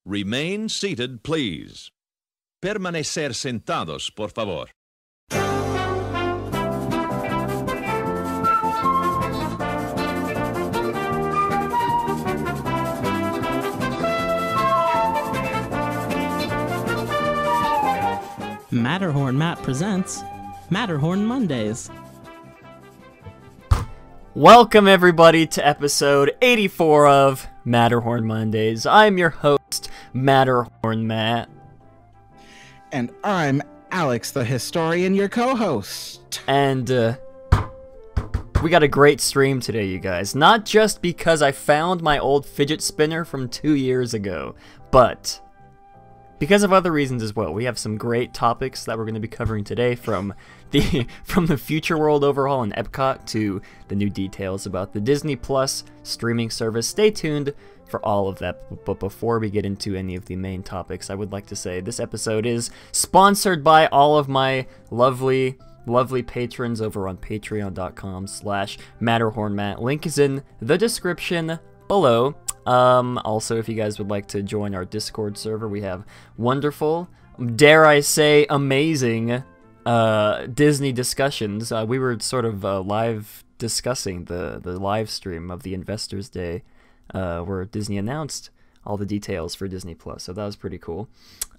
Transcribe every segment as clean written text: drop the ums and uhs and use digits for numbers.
Remain seated, please. Permanecer sentados, por favor. Matterhorn Matt presents Matterhorn Mondays. Welcome everybody to episode 84 of Matterhorn Mondays. I'm your host, Matterhorn Matt. And I'm Alex, the historian, your co-host. And we got a great stream today, you guys. Not just because I found my old fidget spinner from 2 years ago, but because of other reasons as well. We have some great topics that we're going to be covering today, from the Future World Overhaul in Epcot to the new details about the Disney Plus streaming service. Stay tuned for all of that. But before we get into any of the main topics, I would like to say this episode is sponsored by all of my lovely patrons over on patreon.com/MatterhornMatt. Link is in the description below. Also, if you guys would like to join our Discord server, we have wonderful, dare I say, amazing Disney discussions. We were sort of live discussing the live stream of the Investors Day, where Disney announced all the details for Disney Plus. So that was pretty cool.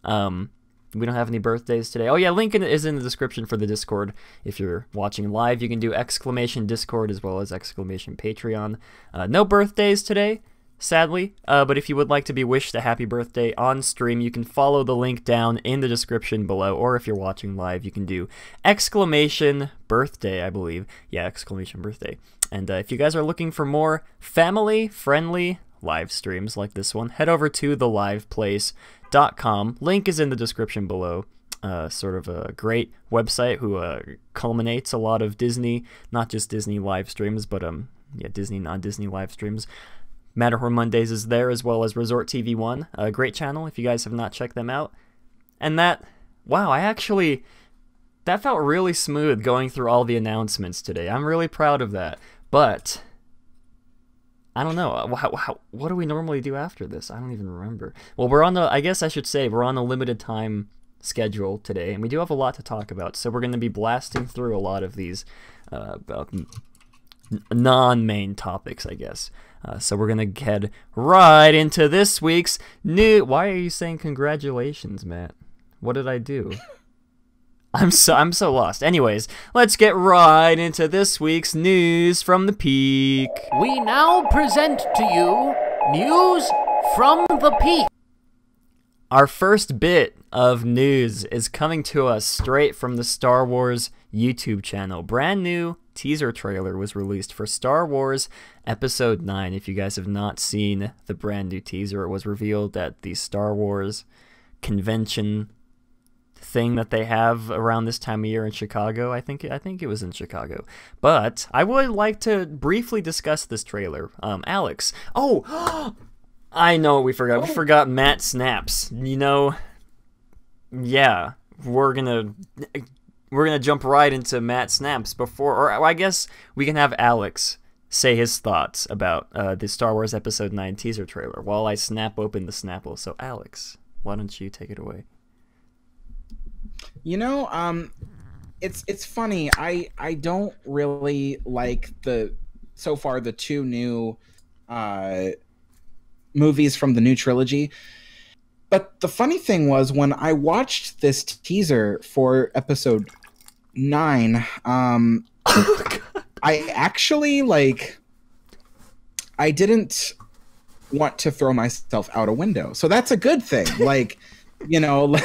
We don't have any birthdays today. Oh yeah, link is in the description for the Discord. If you're watching live, you can do !Discord as well as !Patreon. No birthdays today, sadly, but if you would like to be wished a happy birthday on stream, you can follow the link down in the description below, or if you're watching live, you can do !Birthday, I believe. Yeah, !Birthday. And if you guys are looking for more family-friendly live streams like this one, head over to theliveplace.com. Link is in the description below. Sort of a great website who culminates a lot of Disney, not just Disney live streams, but Disney, non-Disney live streams. Matterhorn Mondays is there, as well as Resort TV 1, a great channel if you guys have not checked them out. And that felt really smooth going through all the announcements today. I'm really proud of that. But I don't know, what do we normally do after this? I don't even remember. Well, I guess I should say we're on a limited time schedule today, and we do have a lot to talk about, so we're going to be blasting through a lot of these non-main topics, I guess. So we're going to head right into this week's new... Why are you saying congratulations, Matt? What did I do? I'm so lost. Anyways, let's get right into this week's news from the Peak. We now present to you news from the Peak. Our first bit of news is coming to us straight from the Star Wars YouTube channel. Brand new teaser trailer was released for Star Wars Episode 9. If you guys have not seen the brand new teaser, it was revealed at the Star Wars convention thing that they have around this time of year in Chicago. I think it was in Chicago. But I would like to briefly discuss this trailer. Alex. Oh, I know what we forgot. We forgot Matt Snaps. You know, yeah, we're gonna jump right into Matt Snaps or I guess we can have Alex say his thoughts about the Star Wars Episode 9 teaser trailer while I snap open the Snapple. So Alex, why don't you take it away? You know, it's funny. I don't really like the two new movies from the new trilogy. But the funny thing was, when I watched this teaser for Episode 9, I actually, I didn't want to throw myself out a window. So that's a good thing. You know,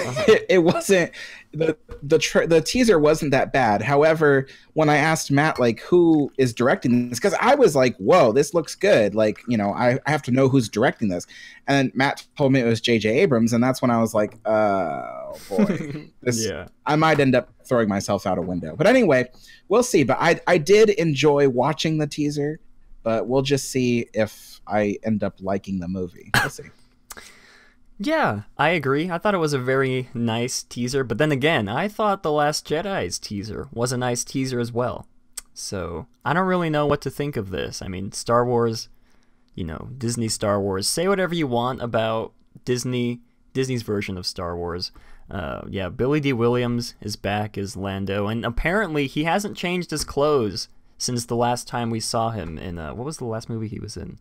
it wasn't... The teaser wasn't that bad. However, when I asked Matt who is directing this, because I was like, whoa, this looks good, I have to know who's directing this. And then Matt told me it was J.J. Abrams, and that's when I was like, oh boy, Yeah, I might end up throwing myself out a window. But anyway, we'll see. But I did enjoy watching the teaser, but we'll just see if I end up liking the movie. We'll see. Yeah, I agree. I thought it was a very nice teaser, but then again, I thought The Last Jedi's teaser was a nice teaser as well. So, I don't really know what to think of this. I mean, Star Wars, Disney Star Wars, say whatever you want about Disney's version of Star Wars. Yeah, Billy D. Williams is back as Lando, and apparently he hasn't changed his clothes since the last time we saw him in what was the last movie he was in?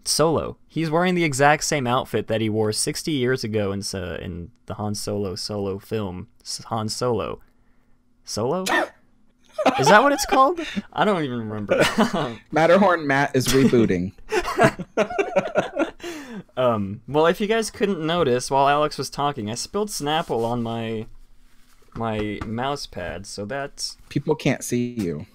Solo. He's wearing the exact same outfit that he wore 60 years ago in the Han Solo film. Han Solo. Solo? Is that what it's called? I don't even remember. Matterhorn Matt is rebooting. Well, if you guys couldn't notice, while Alex was talking, I spilled Snapple on my mouse pad, so that's... People can't see you.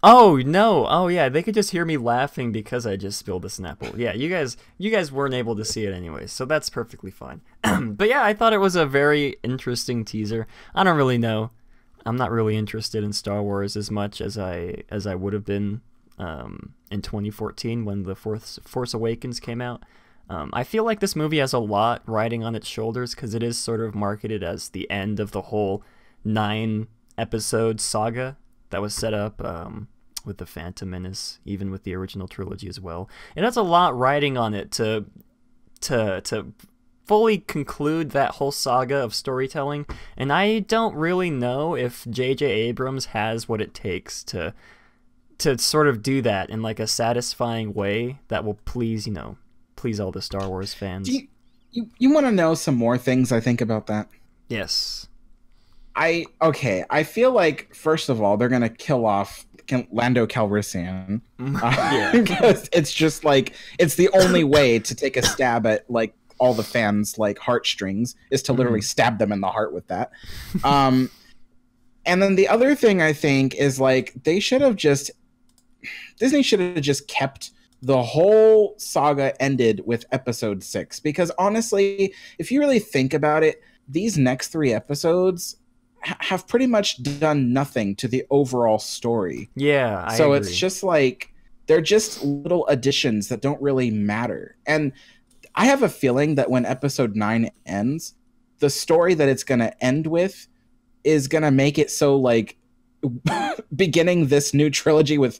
Oh, no. Oh, yeah, they could just hear me laughing because I just spilled the Snapple. Yeah, you guys weren't able to see it anyway, so that's perfectly fine. But yeah, I thought it was a very interesting teaser. I don't really know. I'm not really interested in Star Wars as much as I would have been in 2014 when The Force Awakens came out. I feel like this movie has a lot riding on its shoulders because it is sort of marketed as the end of the whole 9-episode saga that was set up with The Phantom Menace, even with the original trilogy as well. It has a lot riding on it to fully conclude that whole saga of storytelling, and I don't really know if J.J. Abrams has what it takes to sort of do that in like a satisfying way that will please all the Star Wars fans. You want to know some more things I think about that? Yes. I feel like, first of all, they're going to kill off Lando Calrissian. Because it's just like, it's the only way to take a stab at like all the fans' like heartstrings is to literally stab them in the heart with that. And then the other thing I think is like, Disney should have just kept the whole saga ended with episode 6, because honestly, if you really think about it, these next 3 episodes have pretty much done nothing to the overall story. Yeah, I agree. It's just like, they're just little additions that don't really matter. And I have a feeling that when episode 9 ends, the story that it's going to end with is going to make it so like beginning this new trilogy with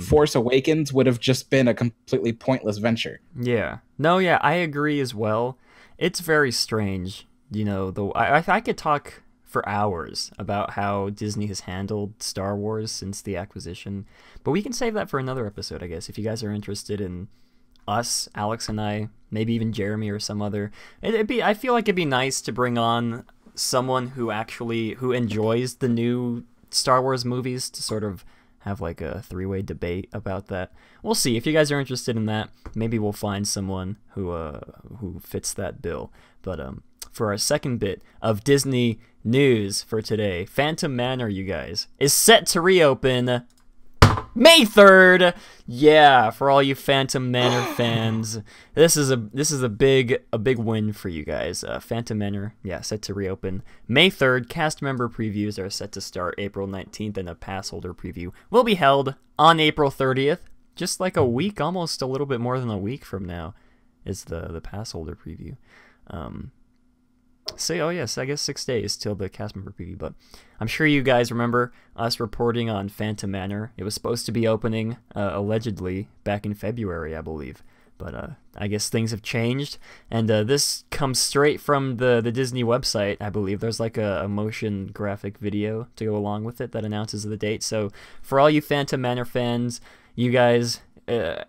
Force Awakens would have just been a completely pointless venture. Yeah. No, yeah, I agree as well. It's very strange, I could talk for hours about how Disney has handled Star Wars since the acquisition, but we can save that for another episode, I guess, if you guys are interested in us, Alex and I, maybe even Jeremy or some other. I feel like it'd be nice to bring on someone who enjoys the new Star Wars movies to sort of have like a 3-way debate about that. We'll see. If you guys are interested in that, maybe we'll find someone who fits that bill. But for our second bit of Disney news for today, Phantom Manor, you guys, is set to reopen May 3rd. Yeah, for all you Phantom Manor fans, this is a big win for you guys. Phantom Manor, yeah, set to reopen May 3rd. Cast member previews are set to start April 19th, and a pass holder preview will be held on April 30th. Just like a week, almost a little bit more than a week from now, is the pass holder preview. I guess 6 days till the cast member preview, but I'm sure you guys remember us reporting on Phantom Manor. It was supposed to be opening, allegedly, back in February, I believe, but I guess things have changed, and this comes straight from the Disney website, I believe. There's like a motion graphic video to go along with it that announces the date, so for all you Phantom Manor fans, you guys,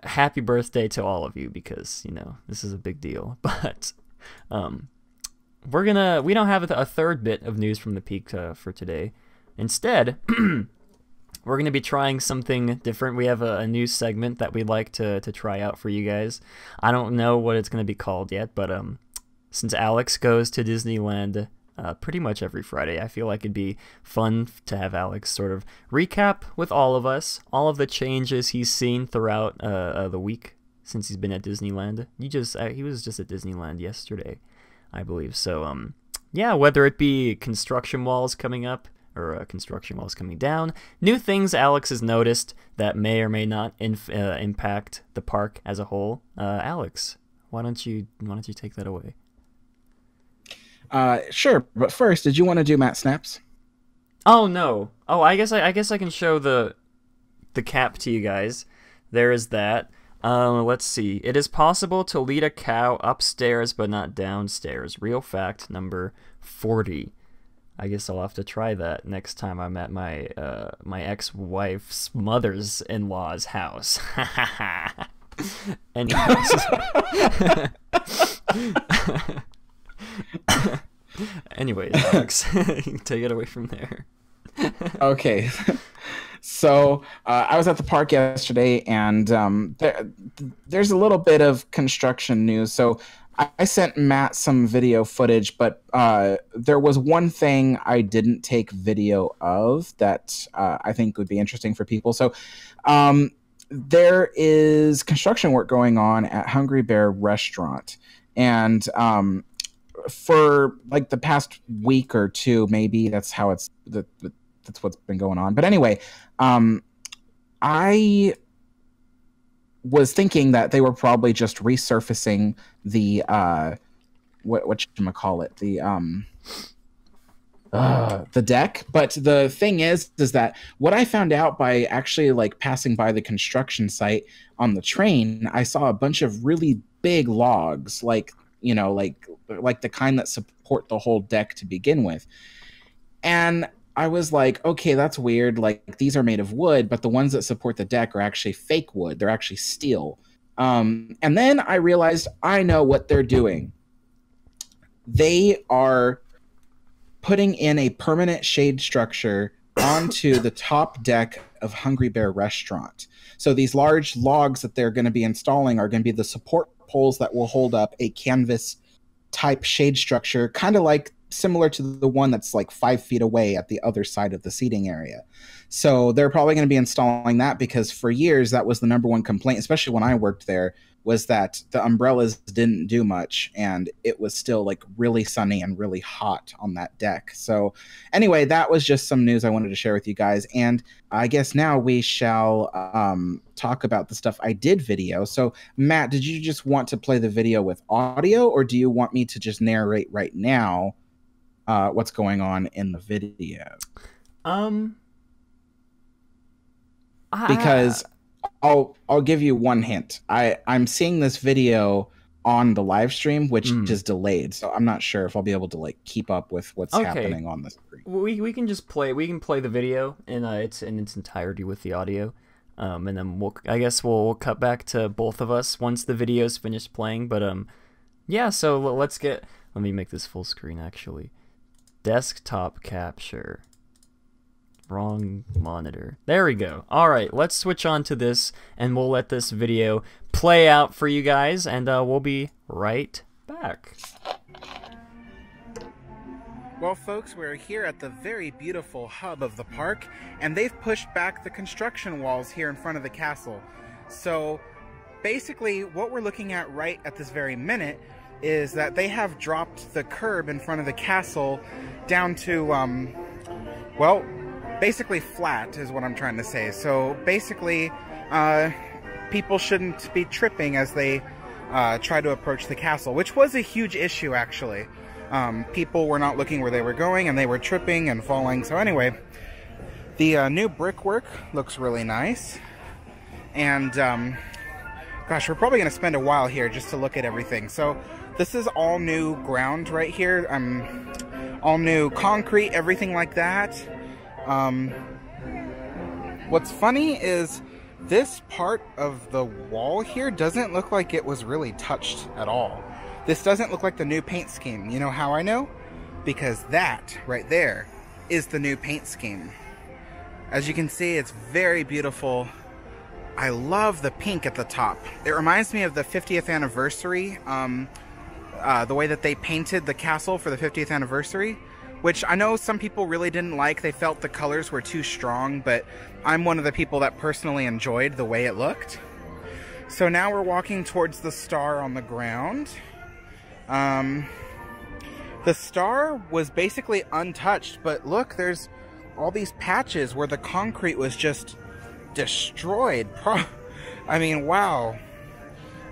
happy birthday to all of you, because, this is a big deal, but... we don't have a third bit of news from the peak for today. Instead, we're going to be trying something different. We have a new segment that we'd like to try out for you guys. I don't know what it's going to be called yet, but since Alex goes to Disneyland pretty much every Friday, I feel like it'd be fun to have Alex sort of recap with all of us, all of the changes he's seen throughout the week since he's been at Disneyland. He was just at Disneyland yesterday, I believe. So, yeah, whether it be construction walls coming up or construction walls coming down, new things Alex has noticed that may or may not impact the park as a whole. Alex, why don't you take that away? Sure, but first, did you want to do Matt Snaps? Oh no. Oh, I guess I can show the cap to you guys. There is that. Let's see. It is possible to lead a cow upstairs but not downstairs. Real fact number 40. I guess I'll have to try that next time I'm at my my ex-wife's mother's-in-law's house. Anyways. Anyways, Alex, you can take it away from there. Okay. So I was at the park yesterday, and there's a little bit of construction news. So I sent Matt some video footage, but there was one thing I didn't take video of that I think would be interesting for people. So there is construction work going on at Hungry Bear Restaurant, and for like the past week or two, maybe that's how that's what's been going on. But anyway, I was thinking that they were probably just resurfacing the whatchamacallit, the deck. But the thing is that what I found out by actually like passing by the construction site on the train, I saw a bunch of really big logs, like, you know, like the kind that support the whole deck to begin with. And I was like, okay, that's weird. Like, these are made of wood, but the ones that support the deck are actually fake wood. They're actually steel. And then I realized I know what they're doing. They are putting in a permanent shade structure onto the top deck of Hungry Bear Restaurant. So these large logs that they're going to be installing are going to be the support poles that will hold up a canvas type shade structure, kind of like similar to the one that's like 5 feet away at the other side of the seating area. So they're probably going to be installing that, because for years that was the number one complaint, especially when I worked there, was that the umbrellas didn't do much and it was still like really sunny and really hot on that deck. So anyway, that was just some news I wanted to share with you guys. And I guess now we shall talk about the stuff I did video. So Matt, did you just want to play the video with audio, or do you want me to just narrate right now what's going on in the video? Because I'll give you one hint. I'm seeing this video on the live stream, which is delayed, so I'm not sure if I'll be able to like keep up with what's happening on the screen. We can just play. We can play the video in its entirety with the audio, and then I guess we'll cut back to both of us once the video's finished playing. But yeah. So let me make this full screen actually. Desktop capture. Wrong monitor. There we go. Alright, let's switch on to this, and we'll let this video play out for you guys, and we'll be right back. Well, folks, we're here at the very beautiful hub of the park, and they've pushed back the construction walls here in front of the castle. So, basically, what we're looking at right at this very minute is that they have dropped the curb in front of the castle down to, well, basically flat is what I'm trying to say. So basically, people shouldn't be tripping as they try to approach the castle, which was a huge issue actually. People were not looking where they were going, and they were tripping and falling. So anyway, the new brickwork looks really nice. And gosh, we're probably going to spend a while here just to look at everything. So this is all new ground right here. All new concrete, everything like that. What's funny is this part of the wall here doesn't look like it was really touched at all. This doesn't look like the new paint scheme. You know how I know? Because that right there is the new paint scheme. As you can see, it's very beautiful. I love the pink at the top. It reminds me of the 50th anniversary, the way that they painted the castle for the 50th anniversary. Which I know some people really didn't like. They felt the colors were too strong, but I'm one of the people that personally enjoyed the way it looked. So now we're walking towards the star on the ground. The star was basically untouched, but look, there's all these patches where the concrete was just destroyed. I mean, wow.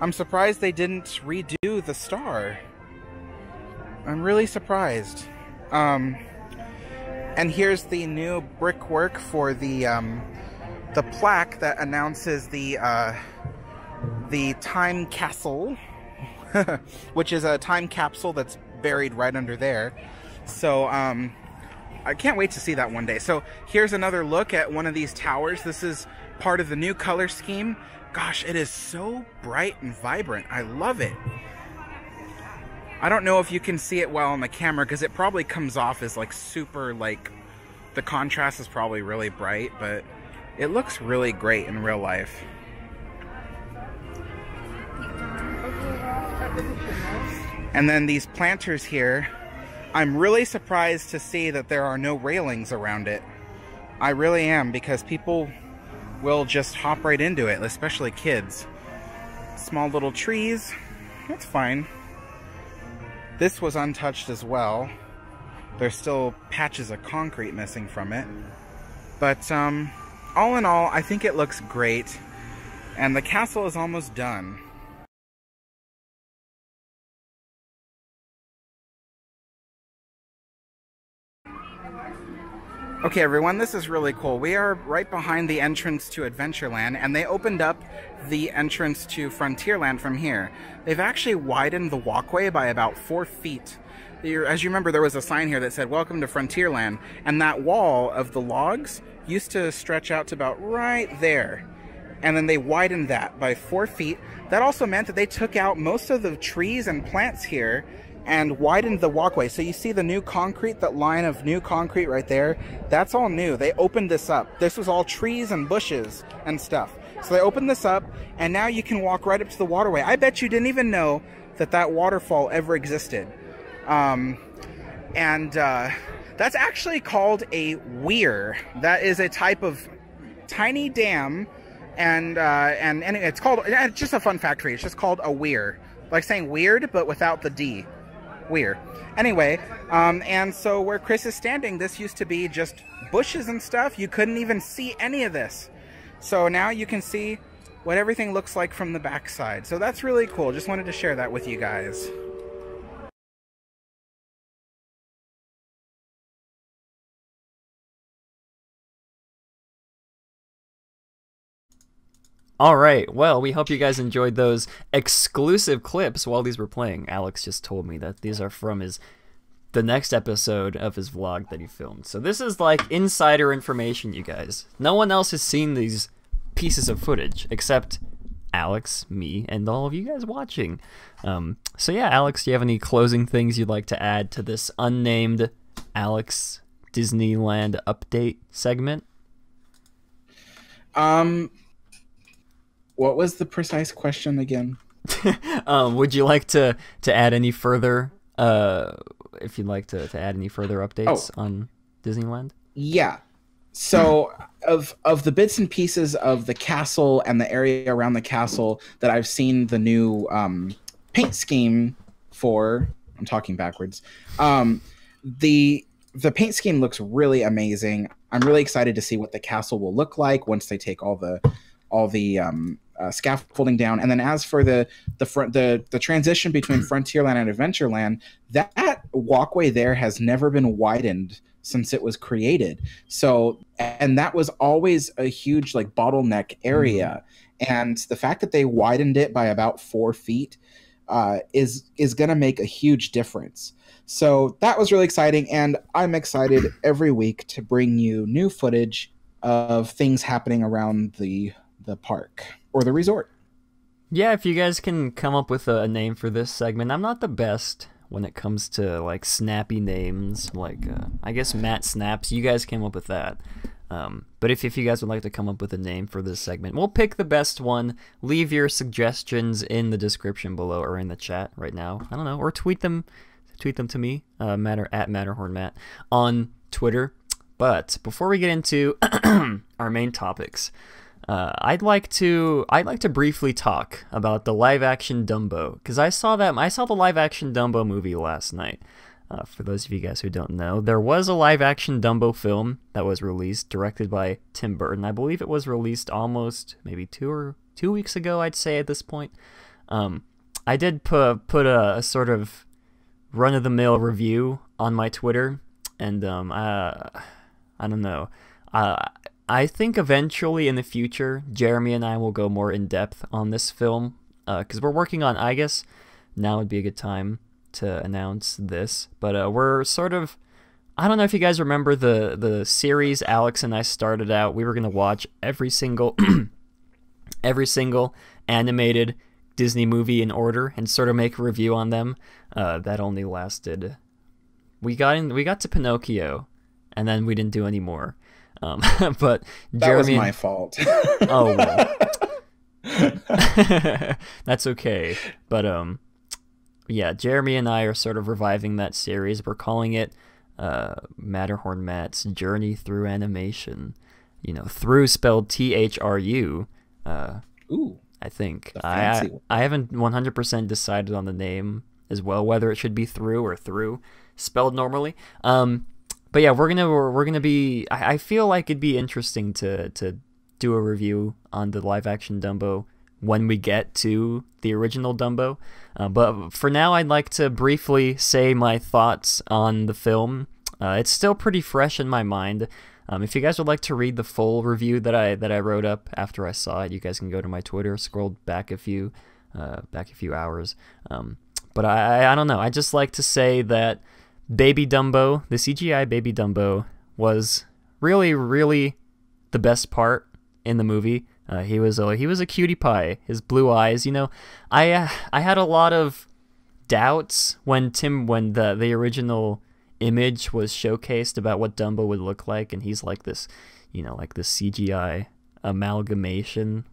I'm surprised they didn't redo the star. I'm really surprised. And here's the new brickwork for the plaque that announces the the time castle, which is a time capsule that's buried right under there. So I can't wait to see that one day. So here's another look at one of these towers. This is part of the new color scheme. Gosh, it is so bright and vibrant. I love it. I don't know if you can see it well on the camera because it probably comes off as like super, like the contrast is probably really bright, but it looks really great in real life. And then these planters here, I'm really surprised to see that there are no railings around it. I really am, because people will just hop right into it, especially kids. Small little trees, that's fine. This was untouched as well. There's still patches of concrete missing from it. But all in all, I think it looks great. And the castle is almost done. Okay everyone, this is really cool. We are right behind the entrance to Adventureland, and they opened up the entrance to Frontierland from here. They've actually widened the walkway by about 4 feet. As you remember, there was a sign here that said, "Welcome to Frontierland," and that wall of the logs used to stretch out to about right there. And then they widened that by 4 feet. That also meant that they took out most of the trees and plants here and widened the walkway. So you see the new concrete, that line of new concrete right there, that's all new. They opened this up. This was all trees and bushes and stuff. So they opened this up, and now you can walk right up to the waterway. I bet you didn't even know that that waterfall ever existed. That's actually called a weir. That is a type of tiny dam, and it's called, it's just a fun fact for you, it's just called a weir. Like saying weird, but without the D. Weird. Anyway, and so where Chris is standing, this used to be just bushes and stuff. You couldn't even see any of this. So now you can see what everything looks like from the backside. So that's really cool. Just wanted to share that with you guys. Alright, well, we hope you guys enjoyed those exclusive clips while these were playing. Alex just told me that these are from the next episode of his vlog that he filmed. So this is like insider information, you guys. No one else has seen these pieces of footage except Alex, me, and all of you guys watching. So yeah, Alex, do you have any closing things you'd like to add to this unnamed Alex Disneyland update segment? What was the precise question again? Would you like to add any further, if you'd like to add any further updates on Disneyland? Yeah. So of the bits and pieces of the castle and the area around the castle that I've seen the new paint scheme for, I'm talking backwards. The paint scheme looks really amazing. I'm really excited to see what the castle will look like once they take all the scaffolding down. And then as for the transition between Frontierland and Adventureland, that walkway there has never been widened since it was created. So, and that was always a huge like bottleneck area. And the fact that they widened it by about 4 feet is going to make a huge difference. So that was really exciting. And I'm excited every week to bring you new footage of things happening around the park or the resort. Yeah, if you guys can come up with a name for this segment. I'm not the best when it comes to like snappy names, like I guess Matt Snaps. You guys came up with that. But if you guys would like to come up with a name for this segment, we'll pick the best one. Leave your suggestions in the description below or in the chat right now. I don't know, or tweet them to me, at Matterhorn Matt on Twitter. But before we get into our main topics, I'd like to briefly talk about the live-action Dumbo, because I saw the live-action Dumbo movie last night. For those of you guys who don't know, there was a live-action Dumbo film that was released, directed by Tim Burton. I believe it was released almost maybe 2 weeks ago, I'd say at this point. I did put a sort of run-of-the-mill review on my Twitter, and I don't know. I think eventually in the future, Jeremy and I will go more in depth on this film because we're working on. I guess now would be a good time to announce this, but we're sort of. I don't know if you guys remember the series Alex and I started out. We were gonna watch every single animated Disney movie in order and sort of make a review on them. That only lasted. We got to Pinocchio, and then we didn't do any more. But that was Jeremy my fault. Oh, well. That's okay. But yeah, Jeremy and I are sort of reviving that series. We're calling it Matterhorn Matt's Journey Through Animation. Through spelled THRU. Ooh, I think. fancy one. I haven't 100% decided on the name as well, whether it should be through or through spelled normally. But yeah, we're gonna be. I feel like it'd be interesting to do a review on the live action Dumbo when we get to the original Dumbo. But for now, I'd like to briefly say my thoughts on the film. It's still pretty fresh in my mind. If you guys would like to read the full review that I wrote up after I saw it, you guys can go to my Twitter, scroll back a few hours. But I don't know. I just like to say that Baby Dumbo, the CGI Baby Dumbo, was really, really the best part in the movie. He was a cutie pie. His blue eyes, I had a lot of doubts when the original image was showcased about what Dumbo would look like, and he's like this, like this CGI amalgamation,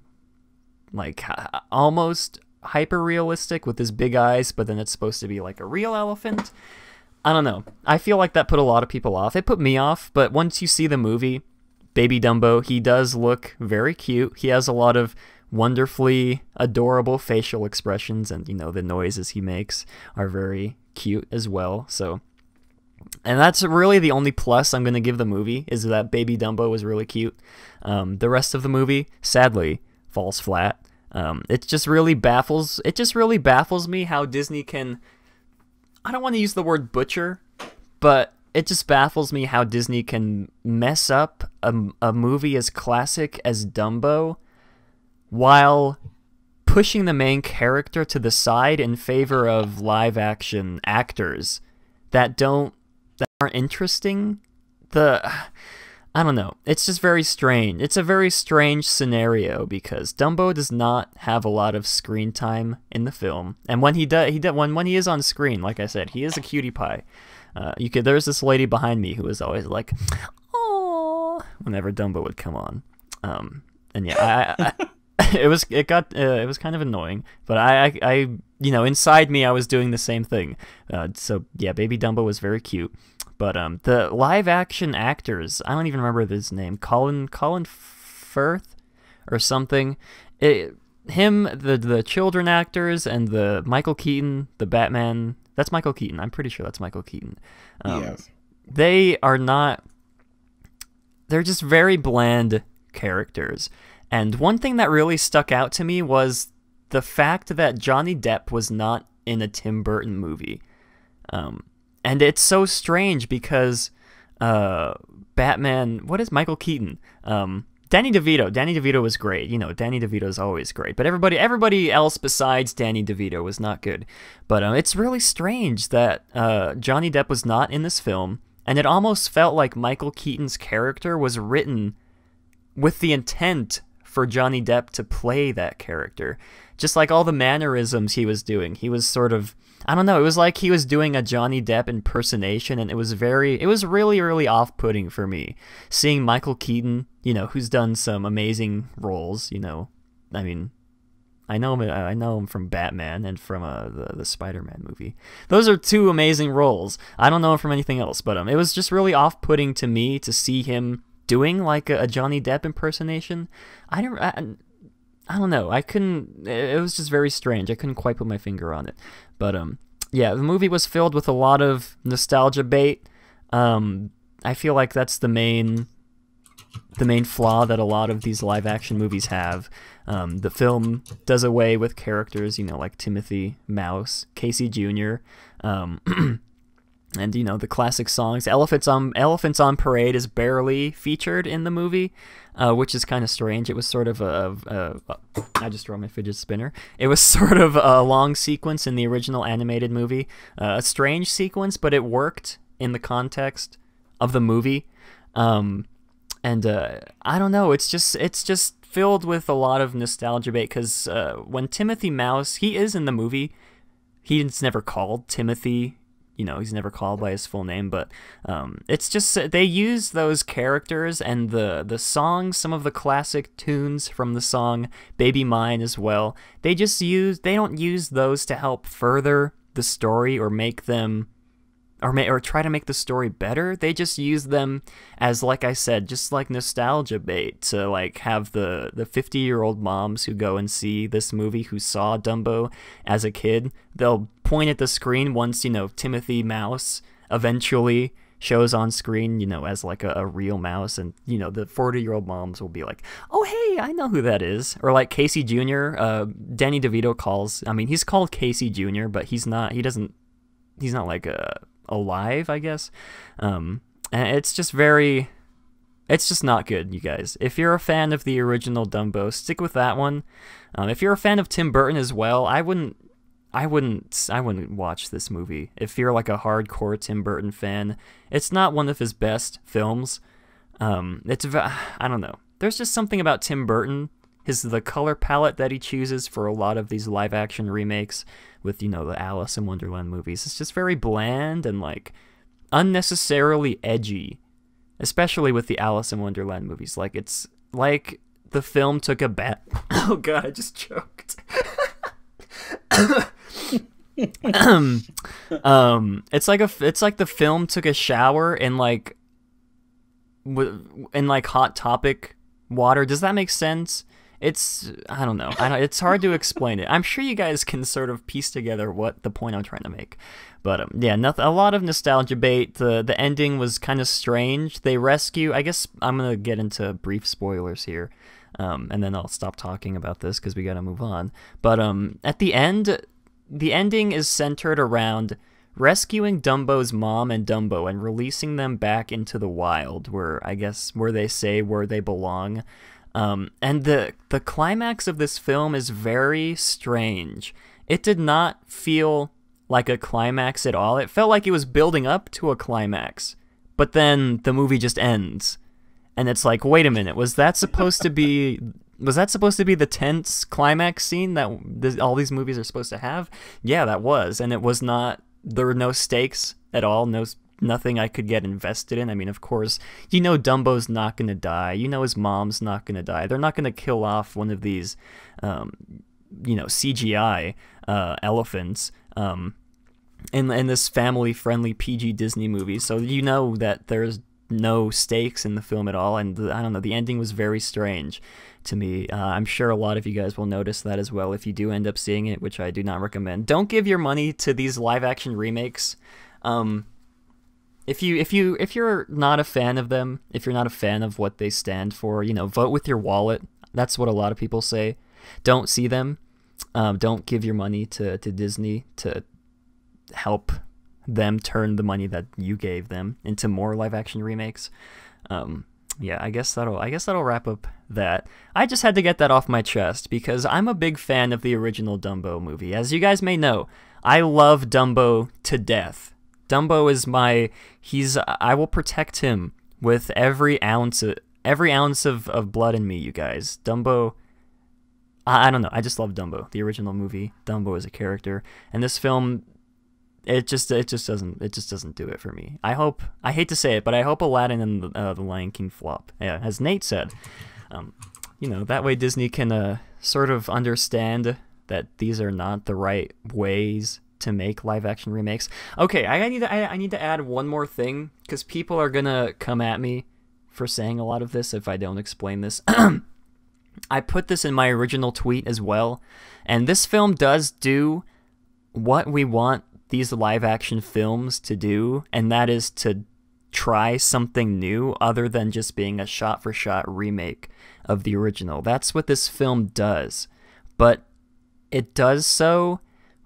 like almost hyper realistic with his big eyes, but then it's supposed to be like a real elephant. I don't know. I feel like that put a lot of people off. It put me off, but once you see the movie, Baby Dumbo, he does look very cute. He has a lot of wonderfully adorable facial expressions, and the noises he makes are very cute as well. So, and that's really the only plus I'm going to give the movie, is that Baby Dumbo was really cute. The rest of the movie, sadly, falls flat. It just really baffles me how Disney can, I don't want to use the word butcher, but it just baffles me how Disney can mess up a movie as classic as Dumbo while pushing the main character to the side in favor of live action actors that aren't interesting. I don't know. It's just very strange. It's a very strange scenario because Dumbo does not have a lot of screen time in the film, and when he is on screen, like I said, he is a cutie pie. There's this lady behind me who was always like, "Oh," whenever Dumbo would come on. And yeah, it was kind of annoying, but I inside me I was doing the same thing. So yeah, Baby Dumbo was very cute. But the live action actors, I don't even remember his name, Colin Firth or something. The children actors, and the Michael Keaton, the Batman. That's Michael Keaton. I'm pretty sure that's Michael Keaton. Yes. They are not. They're just very bland characters. And one thing that really stuck out to me was the fact that Johnny Depp was not in a Tim Burton movie. And it's so strange because Batman, what is Michael Keaton? Danny DeVito was great. Danny DeVito's always great. But everybody else besides Danny DeVito was not good. But it's really strange that Johnny Depp was not in this film, and it almost felt like Michael Keaton's character was written with the intent for Johnny Depp to play that character. Just like all the mannerisms he was doing. He was sort of, I don't know, it was like he was doing a Johnny Depp impersonation, and it was really, really off-putting for me. Seeing Michael Keaton, who's done some amazing roles, I mean, I know him from Batman and from the Spider-Man movie. Those are two amazing roles. I don't know him from anything else, but it was just really off-putting to me to see him doing like a Johnny Depp impersonation. I don't know. I couldn't. It was just very strange. I couldn't quite put my finger on it. But yeah, the movie was filled with a lot of nostalgia bait. I feel like that's the main flaw that a lot of these live action movies have. The film does away with characters, like Timothy Mouse, Casey Jr. And the classic songs. Elephants on Parade is barely featured in the movie, which is kind of strange. It was sort of I just throw my fidget spinner. It was sort of a long sequence in the original animated movie. A strange sequence, but it worked in the context of the movie. And I don't know. It's just filled with a lot of nostalgia bait, because when Timothy Mouse, he is in the movie, he's never called Timothy. He's never called by his full name, but it's just they use those characters and the songs, some of the classic tunes from the song Baby Mine as well. They don't use those to help further the story or make them or try to make the story better. They just use them as, like I said, just like nostalgia bait to like have the 50-year-old moms who go and see this movie, who saw Dumbo as a kid. They'll point at the screen once, Timothy Mouse eventually shows on screen, as like a real mouse, and the 40-year-old moms will be like, oh hey, I know who that is. Or like Casey Jr. Danny DeVito he's called Casey Jr., but he's not like alive, I guess. And it's just not good, you guys. If you're a fan of the original Dumbo, stick with that one. If you're a fan of Tim Burton as well, I wouldn't watch this movie. If you're like a hardcore Tim Burton fan, it's not one of his best films. I don't know. There's just something about Tim Burton, the color palette that he chooses for a lot of these live action remakes with, the Alice in Wonderland movies. It's just very bland and like unnecessarily edgy, especially with the Alice in Wonderland movies. Like, it's like the film took a bat. Oh god, I just choked. It's like the film took a shower in like Hot Topic water. Does that make sense? I don't know. It's hard to explain it. I'm sure you guys can sort of piece together what the point I'm trying to make. But yeah, a lot of nostalgia bait. The ending was kind of strange. They rescue. I guess I'm gonna get into brief spoilers here, and then I'll stop talking about this because we gotta move on. But at the end, the ending is centered around rescuing Dumbo's mom and Dumbo and releasing them back into the wild, where they say where they belong. And the climax of this film is very strange. It did not feel like a climax at all. It felt like it was building up to a climax, but then the movie just ends, and it's like, wait a minute, was that supposed to be the tense climax scene that all these movies are supposed to have? Yeah, that was, and it was not. There were no stakes at all. Nothing I could get invested in. Of course, Dumbo's not going to die. His mom's not going to die. They're not going to kill off one of these, CGI elephants in this family-friendly PG Disney movie. So that there's no stakes in the film at all. And I don't know, the ending was very strange to me. I'm sure a lot of you guys will notice that as well if you do end up seeing it, which I do not recommend. Don't give your money to these live-action remakes. If you're not a fan of them, if you're not a fan of what they stand for, vote with your wallet. That's what a lot of people say. Don't see them. Don't give your money to Disney to help them turn the money that you gave them into more live action remakes. Yeah, I guess that'll wrap up that. I just had to get that off my chest because I'm a big fan of the original Dumbo movie. As you guys may know, I love Dumbo to death. Dumbo is I will protect him with every ounce of blood in me, you guys. Dumbo, I don't know, I just love Dumbo. The original movie, Dumbo is a character, and this film, it just doesn't do it for me. I hate to say it, but I hope Aladdin and the Lion King flop. Yeah, as Nate said, that way Disney can sort of understand that these are not the right ways to make live action remakes. Okay, I need to add one more thing because people are gonna come at me for saying a lot of this if I don't explain this. I put this in my original tweet as well, and this film does do what we want these live action films to do, and that is to try something new other than just being a shot for shot remake of the original. That's what this film does, but it does so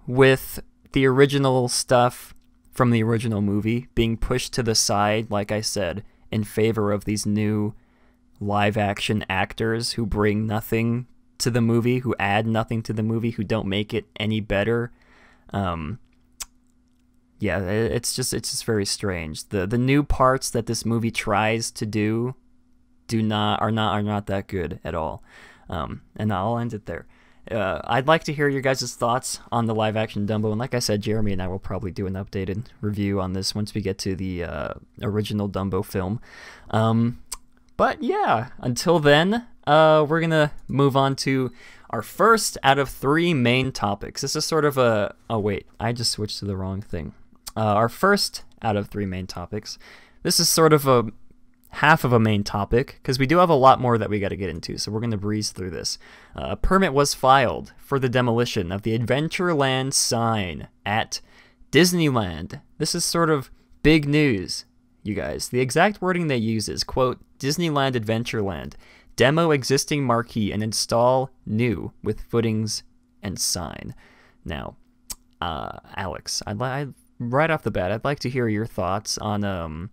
with the original stuff from the original movie being pushed to the side, like I said, in favor of these new live-action actors who bring nothing to the movie, who add nothing to the movie, who don't make it any better. Yeah, it's just very strange. The new parts that this movie tries to do are not that good at all. And I'll end it there. I'd like to hear your guys' thoughts on the live-action Dumbo, and like I said, Jeremy and I will probably do an updated review on this once we get to the original Dumbo film. But yeah, until then, we're gonna move on to our first out of 3 main topics. This is sort of a... Oh wait, I just switched to the wrong thing. Our first out of 3 main topics. This is sort of a half of a main topic, because we do have a lot more that we got to get into, so we're going to breeze through this. A permit was filed for the demolition of the Adventureland sign at Disneyland. This is sort of big news, you guys. The exact wording they use is, quote, Disneyland Adventureland. Demo existing marquee and install new with footings and sign. Now, Alex, right off the bat, I'd like to hear your thoughts on...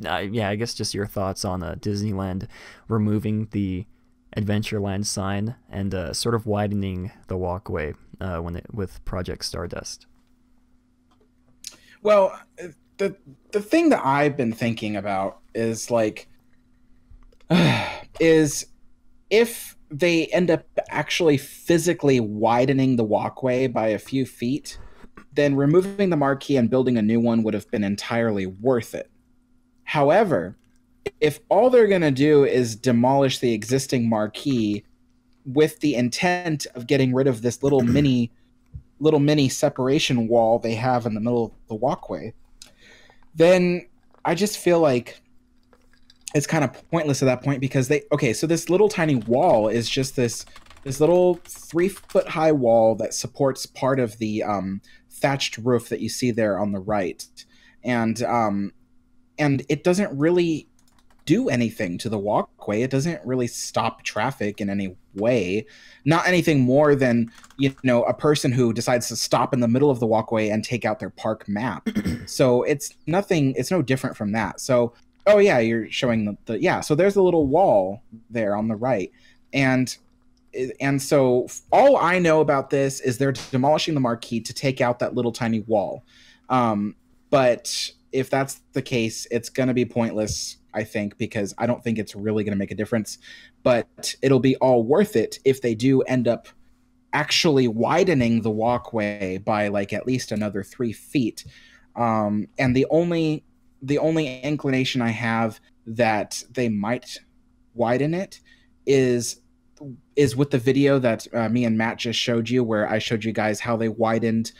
I guess just your thoughts on Disneyland removing the Adventureland sign and sort of widening the walkway with Project Stardust. Well, the thing that I've been thinking about is is if they end up actually physically widening the walkway by a few feet, then removing the marquee and building a new one would have been entirely worth it. However, if all they're going to do is demolish the existing marquee with the intent of getting rid of this little mini separation wall they have in the middle of the walkway, then I just feel like it's kind of pointless at that point, because so this little tiny wall is just this little 3-foot high wall that supports part of the thatched roof that you see there on the right. And it doesn't really do anything to the walkway. It doesn't really stop traffic in any way. Not anything more than, a person who decides to stop in the middle of the walkway and take out their park map. So it's no different from that. So, oh yeah, you're showing so there's a little wall there on the right. And so all I know about this is they're demolishing the marquee to take out that little tiny wall. But if that's the case, it's going to be pointless, I think, because I don't think it's really going to make a difference. But it'll be all worth it if they do end up actually widening the walkway by at least another 3 feet. And the only inclination I have that they might widen it is with the video that me and Matt just showed you, where I showed you guys how they widened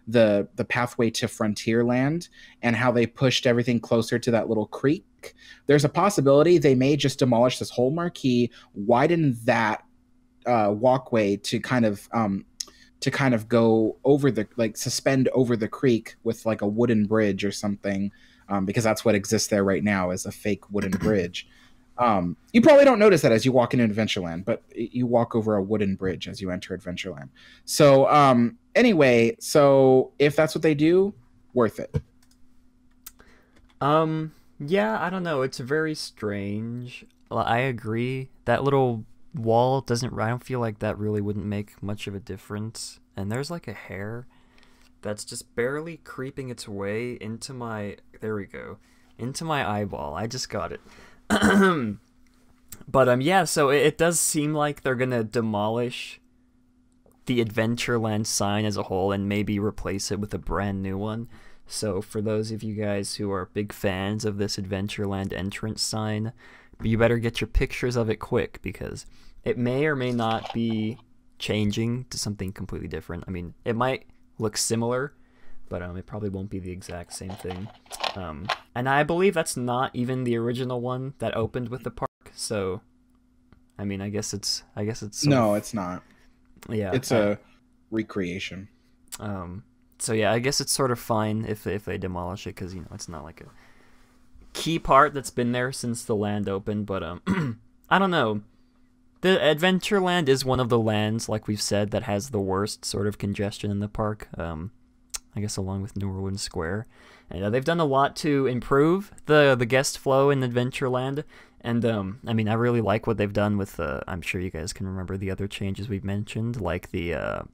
the pathway to Frontierland and how they pushed everything closer to that little creek. There's a possibility they may just demolish this whole marquee, widen that walkway to kind of go over suspend over the creek with a wooden bridge or something, because that's what exists there right now, is a fake wooden bridge. You probably don't notice that as you walk into Adventureland, but you walk over a wooden bridge as you enter Adventureland. So anyway, so if that's what they do, worth it. Yeah, I don't know. It's very strange. I agree. That little wall I don't feel like that really wouldn't make much of a difference. And there's a hair that's just barely creeping its way into my... There we go. Into my eyeball. I just got it. But yeah, so it does seem like they're gonna demolish the Adventureland sign as a whole and maybe replace it with a brand new one. So for those of you guys who are big fans of this Adventureland entrance sign, you better get your pictures of it quick, because it may or may not be changing to something completely different. I mean, it might look similar, but it probably won't be the exact same thing. And I believe that's not even the original one that opened with the park. So, I mean, I guess it's. No, it's not. Yeah, it's a recreation. So yeah, I guess it's sort of fine if they demolish it, because it's not a key part that's been there since the land opened. But I don't know. The Adventureland is one of the lands, like we've said, that has the worst sort of congestion in the park. I guess along with New Orleans Square. And they've done a lot to improve the guest flow in Adventureland. And, I mean, I really like what they've done with, I'm sure you guys can remember the other changes we've mentioned, like the,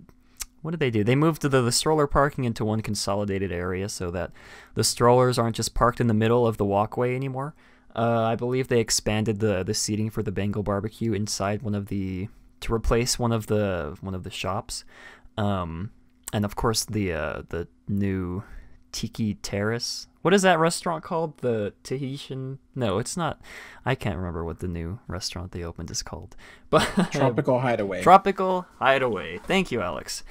what did they do? They moved the stroller parking into one consolidated area so that the strollers aren't just parked in the middle of the walkway anymore. I believe they expanded the seating for the Bengal barbecue inside to replace one of the shops. And of course the new Tiki Terrace. What is that restaurant called? The Tahitian? No, it's not. I can't remember what the new restaurant they opened is called. But Tropical Hideaway. Tropical Hideaway. Thank you, Alex.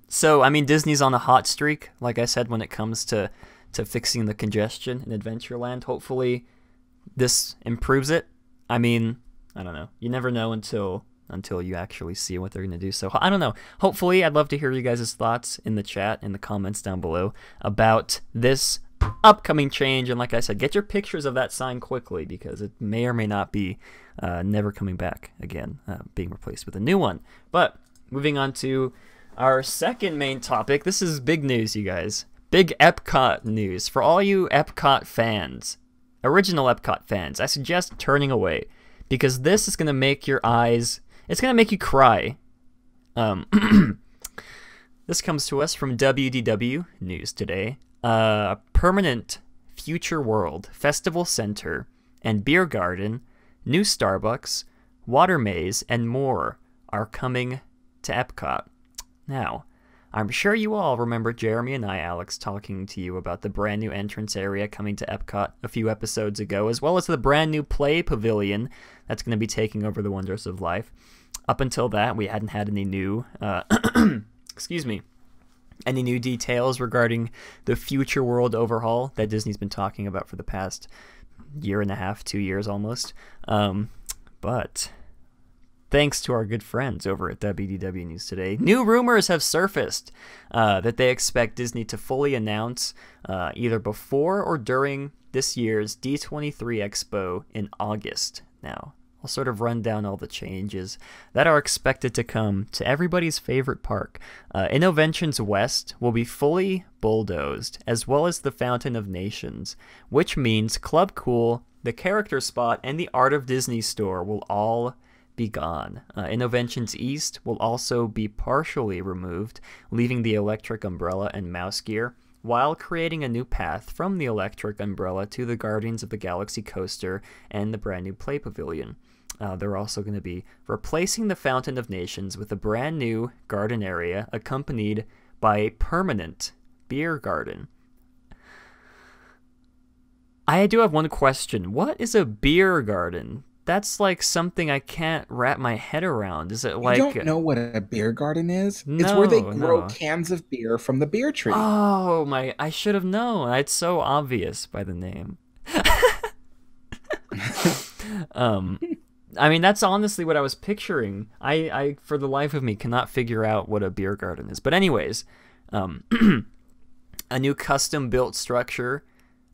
So I mean, Disney's on a hot streak, like I said, when it comes to fixing the congestion in Adventureland. Hopefully this improves it. I mean, I don't know. You never know until you actually see what they're going to do. So I don't know. Hopefully, I'd love to hear you guys' thoughts in the chat, in the comments down below about this upcoming change. And like I said, get your pictures of that sign quickly because it may or may not be never coming back again, being replaced with a new one. But moving on to our second main topic. This is big news, you guys. Big Epcot news. For all you Epcot fans, original Epcot fans, I suggest turning away because this is going to make your eyes... It's going to make you cry. This comes to us from WDW News today. Permanent Future World Festival Center and Beer Garden, new Starbucks, water maze, and more are coming to Epcot. Now, I'm sure you all remember Jeremy and I, Alex, talking to you about the brand new entrance area coming to Epcot a few episodes ago, as well as the brand new Play Pavilion that's going to be taking over the Wonders of Life. Up until that, we hadn't had any new, any new details regarding the Future World Overhaul that Disney's been talking about for the past year and a half, 2 years almost. But thanks to our good friends over at WDW News today, new rumors have surfaced that they expect Disney to fully announce either before or during this year's D23 Expo in August. Now, I'll sort of run down all the changes that are expected to come to everybody's favorite park. Innoventions West will be fully bulldozed, as well as the Fountain of Nations, which means Club Cool, the Character Spot, and the Art of Disney store will all be gone. Innoventions East will also be partially removed, leaving the Electric Umbrella and Mouse Gear, while creating a new path from the Electric Umbrella to the Guardians of the Galaxy Coaster and the brand new Play Pavilion. They're also going to be replacing the Fountain of Nations with a brand new garden area accompanied by a permanent beer garden. I do have one question. What is a beer garden? That's like something I can't wrap my head around. Is it like... You don't know what a beer garden is? No, it's where they grow cans of beer from the beer tree. Oh, my... I should have known. It's so obvious by the name. I mean, that's honestly what I was picturing. I for the life of me, cannot figure out what a beer garden is. But anyways, a new custom-built structure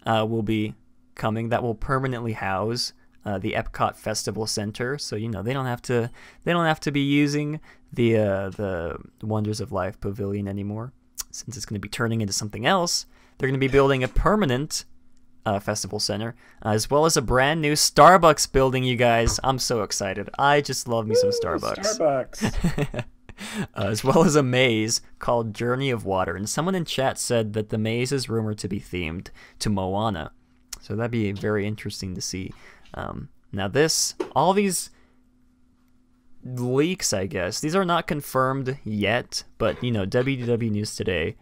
will be coming that will permanently house the Epcot Festival Center. So, you know, they don't have to be using the Wonders of Life Pavilion anymore, since it's going to be turning into something else. They're going to be building a permanent Festival Center, as well as a brand new Starbucks building, you guys. I'm so excited. I just love me some Starbucks. Starbucks. As well as a maze called Journey of Water. And someone in chat said that the maze is rumored to be themed to Moana. So that'd be very interesting to see. Now all these leaks, I guess, these are not confirmed yet, but, you know, WDW News Today,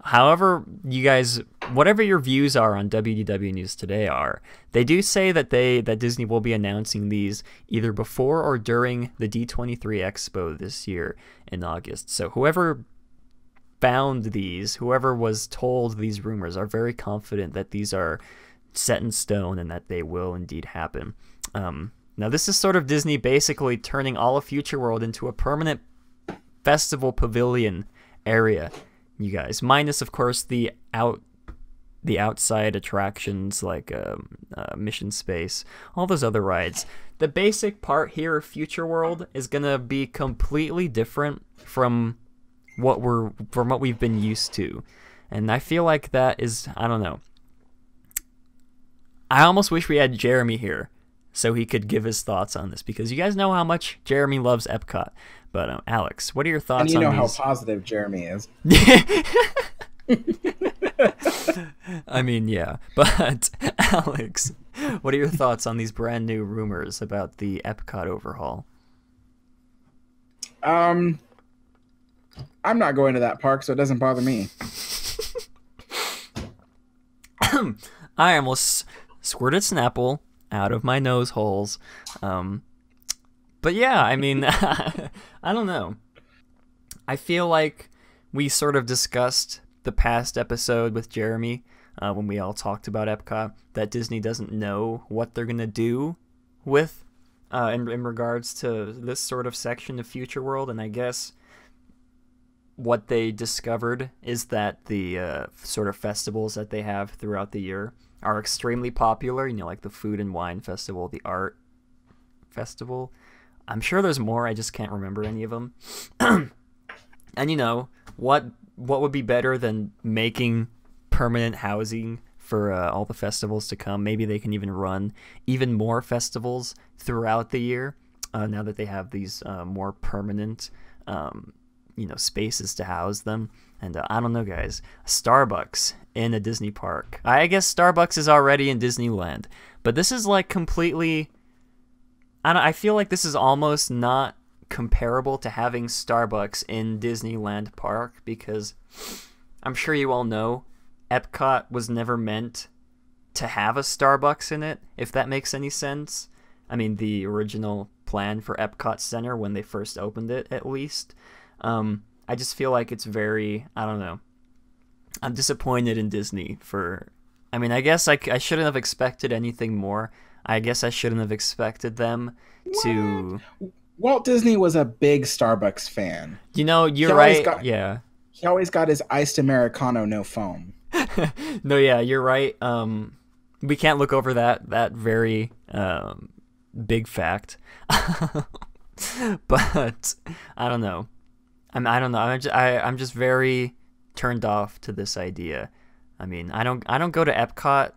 however you guys, whatever your views are on WDW News Today are, they do say that Disney will be announcing these either before or during the D23 Expo this year in August. So whoever found these, whoever was told these rumors, are very confident that these are set in stone and that they will indeed happen. Now this is sort of Disney basically turning all of Future World into a permanent festival pavilion area, you guys, minus of course the outside attractions like Mission Space, all those other rides. The basic part here of Future World is gonna be completely different from what we've been used to. And I feel like that is, I don't know. I almost wish we had Jeremy here so he could give his thoughts on this, because you guys know how much Jeremy loves Epcot. But Alex, what are your thoughts on these? And you know how positive Jeremy is. I mean, yeah. But Alex, what are your thoughts on these brand new rumors about the Epcot overhaul? I'm not going to that park, so it doesn't bother me. I almost squirted Snapple out of my nose holes. But yeah, I mean, I don't know. I feel like we sort of discussed the past episode with Jeremy when we all talked about Epcot, that Disney doesn't know what they're going to do with in regards to this sort of section of Future World. And I guess what they discovered is that the sort of festivals that they have throughout the year are extremely popular, like the Food and Wine Festival, the Art Festival. I'm sure there's more, I just can't remember any of them. And what would be better than making permanent housing for all the festivals to come? Maybe they can even run even more festivals throughout the year now that they have these more permanent spaces to house them. And I don't know, guys, Starbucks in a Disney park. I guess Starbucks is already in Disneyland, but this is like completely, I feel like this is almost not comparable to having Starbucks in Disneyland Park, because I'm sure you all know Epcot was never meant to have a Starbucks in it, if that makes any sense. I mean, the original plan for Epcot Center, when they first opened it, at least. I just feel like it's very, I don't know. I'm disappointed in Disney I guess I shouldn't have expected anything more. I guess I shouldn't have expected them to... Walt Disney was a big Starbucks fan. You're right. Yeah. He always got his iced Americano, no foam. No, yeah, you're right. We can't look over that very big fact. But I don't know. I don't know. I'm just very turned off to this idea. I mean, I don't go to Epcot.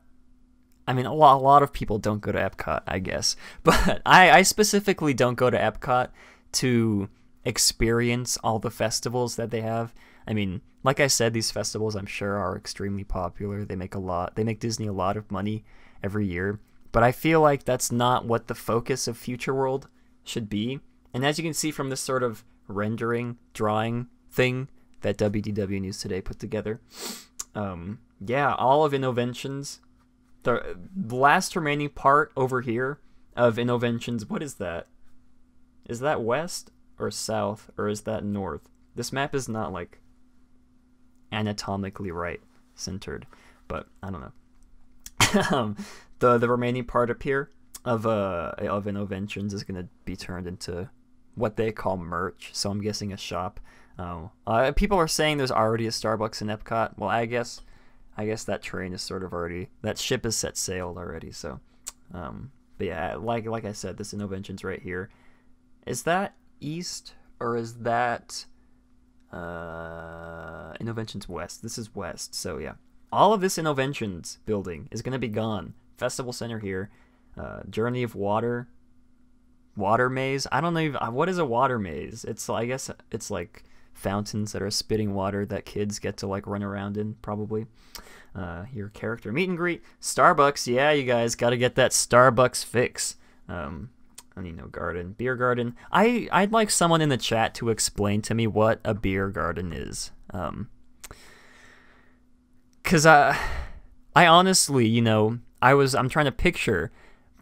I mean, a lot of people don't go to Epcot, I guess. But I specifically don't go to Epcot to experience all the festivals that they have. I mean, like I said, these festivals I'm sure are extremely popular. They make Disney a lot of money every year. But I feel like that's not what the focus of Future World should be. And as you can see from this sort of drawing thing that WDW News Today put together, all of Innoventions, the last remaining part over here of Innoventions, what is that? Is that west or south, or is that north? This map is not like anatomically right centered, but I don't know. The remaining part up here of Innoventions is going to be turned into what they call merch, so I'm guessing a shop. People are saying there's already a Starbucks in Epcot. Well, I guess that train is sort of already, that ship has set sail already. So, but yeah, like I said, this Innoventions right here, is that east or is that Innoventions west? This is west. So yeah, all of this Innoventions building is gonna be gone. Festival Center here, Journey of Water maze. I don't know what is a water maze. I guess it's like fountains that are spitting water that kids get to like run around in, probably. Your character meet and greet. Starbucks, yeah, you guys got to get that Starbucks fix. Beer garden. I'd like someone in the chat to explain to me what a beer garden is. Cause I honestly, I'm trying to picture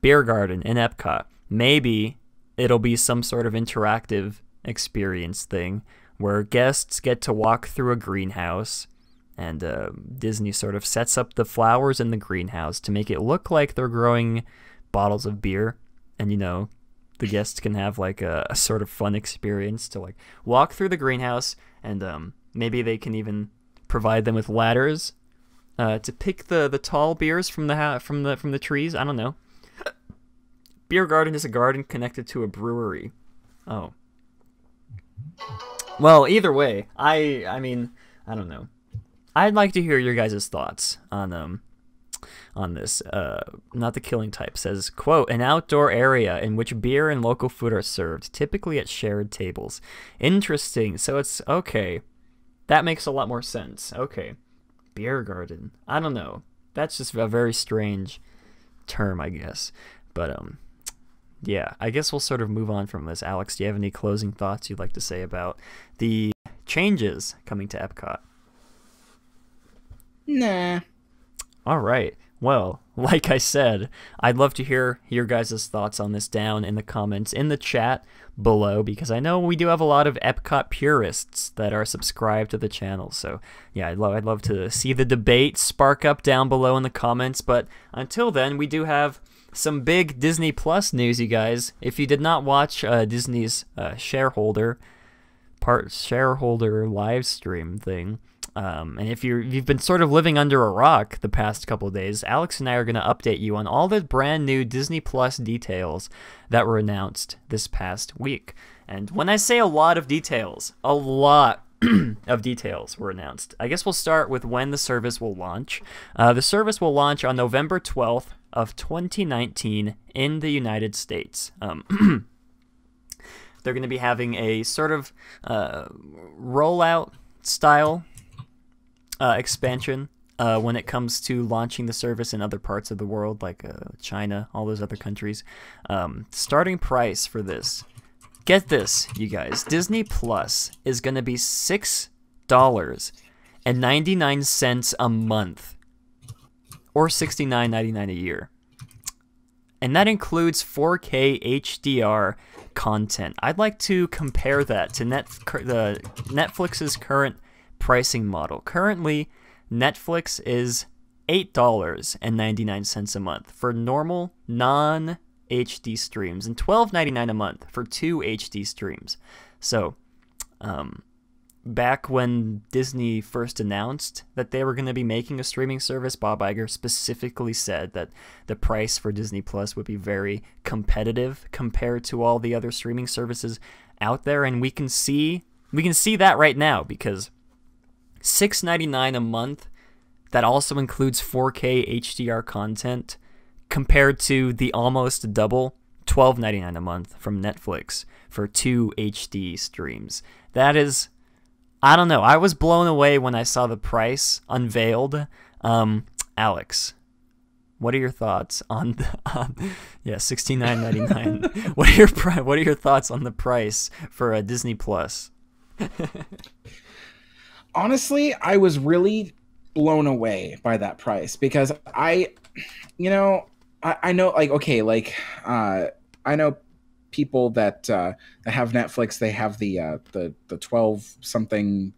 beer garden in Epcot. Maybe it'll be some sort of interactive experience thing where guests get to walk through a greenhouse, and Disney sort of sets up the flowers in the greenhouse to make it look like they're growing bottles of beer, and the guests can have like a sort of fun experience to like walk through the greenhouse, and maybe they can even provide them with ladders to pick the tall beers from the trees. I don't know. Beer garden is a garden connected to a brewery. Oh. Well, either way, I mean, I don't know. I'd like to hear your guys' thoughts on this. Not the Killing Type says, quote, an outdoor area in which beer and local food are served, typically at shared tables. Interesting. So it's okay. That makes a lot more sense. Okay. Beer garden. I don't know. That's just a very strange term, I guess. But yeah, I guess we'll sort of move on from this. Alex, do you have any closing thoughts you'd like to say about the changes coming to Epcot? Nah. All right. Well, like I said, I'd love to hear your guys' thoughts on this down in the comments, in the chat below, because I know we do have a lot of Epcot purists that are subscribed to the channel. So yeah, I'd love to see the debate spark up down below in the comments. But until then, we do have some big Disney Plus news, you guys. If you did not watch Disney's shareholder live stream thing, and if you've been sort of living under a rock the past couple of days, Alex and I are going to update you on all the brand new Disney Plus details that were announced this past week. And when I say a lot of details, a lot of details were announced. I guess we'll start with when the service will launch. The service will launch on November 12th of 2019 in the United States. They're going to be having a sort of rollout style expansion when it comes to launching the service in other parts of the world, like China, all those other countries. Starting price for this, get this, you guys, Disney Plus is going to be $6.99 a month, or $69.99 a year. And that includes 4K HDR content. I'd like to compare that to Netflix's current pricing model. Currently, Netflix is $8.99 a month for normal non-HD streams and $12.99 a month for 2 HD streams. So, back when Disney first announced that they were going to be making a streaming service, Bob Iger specifically said that the price for Disney Plus would be very competitive compared to all the other streaming services out there, and we can see that right now, because $6.99 a month, that also includes 4K HDR content, compared to the almost double $12.99 a month from Netflix for 2 HD streams. That is, I don't know. I was blown away when I saw the price unveiled. Alex, what are your thoughts on $69.99? What are your thoughts on the price for Disney Plus? Honestly, I was really blown away by that price, because I know, like, okay, like, I know people that have Netflix. They have the $12-something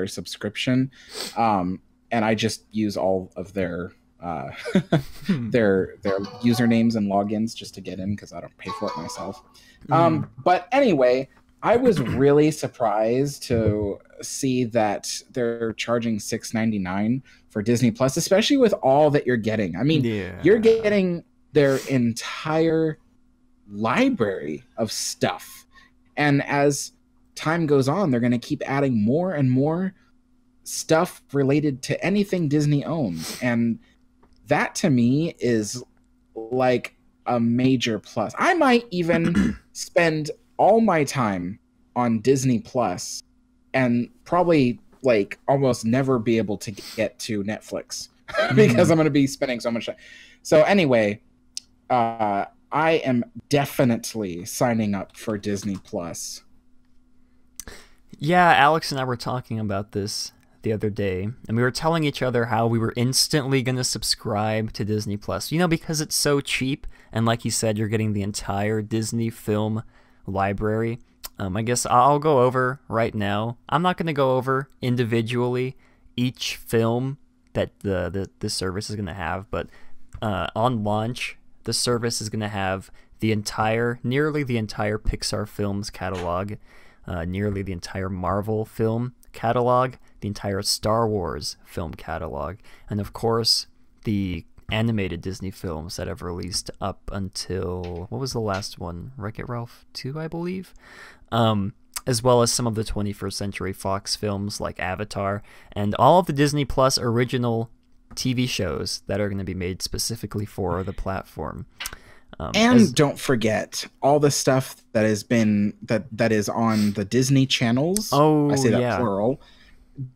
subscription, and I just use all of their their usernames and logins just to get in, because I don't pay for it myself. But anyway, I was really surprised to see that they're charging $6.99 for Disney Plus, especially with all that you're getting. I mean, you're getting their entire library of stuff, and as time goes on, they're going to keep adding more and more stuff related to anything Disney owns, and that to me is like a major plus. I might even spend all my time on Disney Plus and probably like almost never be able to get to Netflix because I'm going to be spending so much time. So anyway, I am definitely signing up for Disney Plus. Yeah, Alex and I were talking about this the other day, and we were telling each other how we were instantly going to subscribe to Disney Plus, because it's so cheap, and like you said, you're getting the entire Disney film library. I guess I'll go over right now. I'm not going to go over individually each film that the service is going to have, but on launch, the service is going to have nearly the entire Pixar films catalog, nearly the entire Marvel film catalog, the entire Star Wars film catalog, and of course the animated Disney films that have released up until, what was the last one? Wreck-It Ralph 2, I believe. as well as some of the 21st Century Fox films like Avatar, and all of the Disney Plus original TV shows that are going to be made specifically for the platform. And don't forget all the stuff that has been that is on the Disney channels. Oh, I say that plural.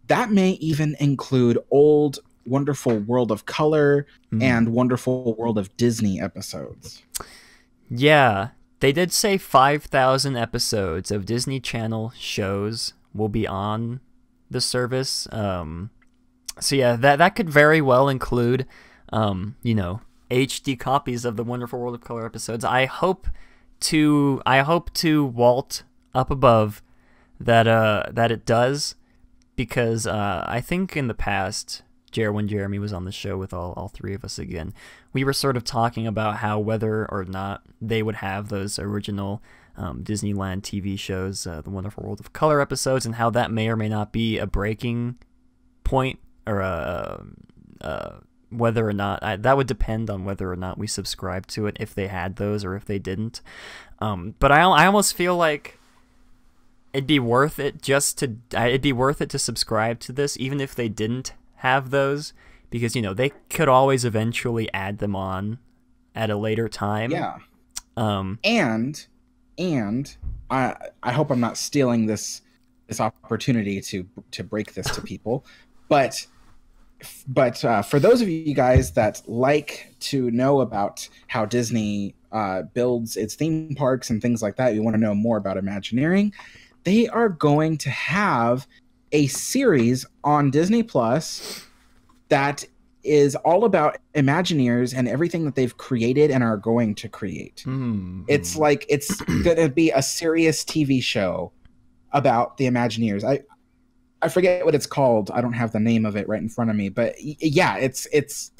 That may even include old Wonderful World of Color and Wonderful World of Disney episodes. Yeah, they did say 5,000 episodes of Disney Channel shows will be on the service. So yeah, that could very well include, HD copies of the Wonderful World of Color episodes. I hope to vault up above that it does, because I think in the past, when Jeremy was on the show with all three of us again, we were sort of talking about how whether or not they would have those original Disneyland TV shows, the Wonderful World of Color episodes, and how that may or may not be a breaking point, or whether or not that would depend on whether or not we subscribe to it, if they had those or if they didn't. But I almost feel like it'd be worth it to subscribe to this, even if they didn't have those, because they could always eventually add them on at a later time. Yeah. And I hope I'm not stealing this opportunity to break this to people, but for those of you guys that like to know about how Disney builds its theme parks and things like that, you want to know more about Imagineering, they are going to have a series on Disney Plus that is all about Imagineers and everything that they've created and are going to create. It's like it's going to be a serious TV show about the Imagineers. I forget what it's called. I don't have the name of it right in front of me, but yeah, it's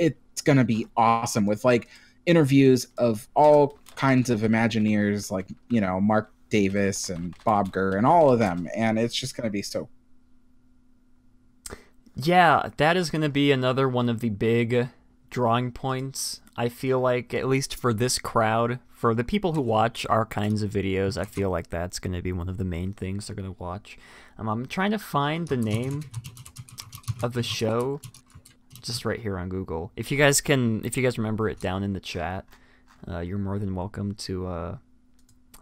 going to be awesome, with like interviews of all kinds of Imagineers, like, Mark Davis and Bob Iger and all of them, and it's just going to be so. Yeah, that is going to be another one of the big drawing points, I feel like, at least for this crowd. For the people who watch our kinds of videos, I feel like that's going to be one of the main things they're going to watch. I'm trying to find the name of the show just right here on Google. If you guys remember it down in the chat, you're more than welcome to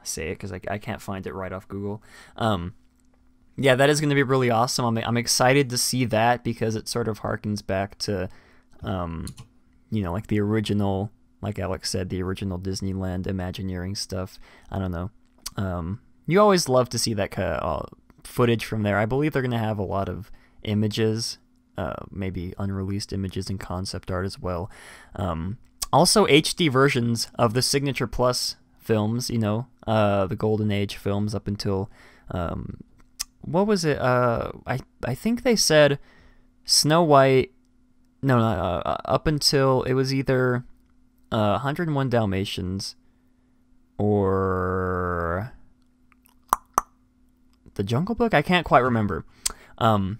say it, because I can't find it right off Google. Yeah, that is going to be really awesome. I'm excited to see that, because it sort of harkens back to, like the original, like Alex said, the original Disneyland Imagineering stuff. I don't know. You always love to see that kind of footage from there. I believe they're going to have a lot of images, maybe unreleased images and concept art as well. Also, HD versions of the Signature Plus films, the Golden Age films up until... what was it? I think they said Snow White. No, up until it was either 101 Dalmatians or The Jungle Book. I can't quite remember. But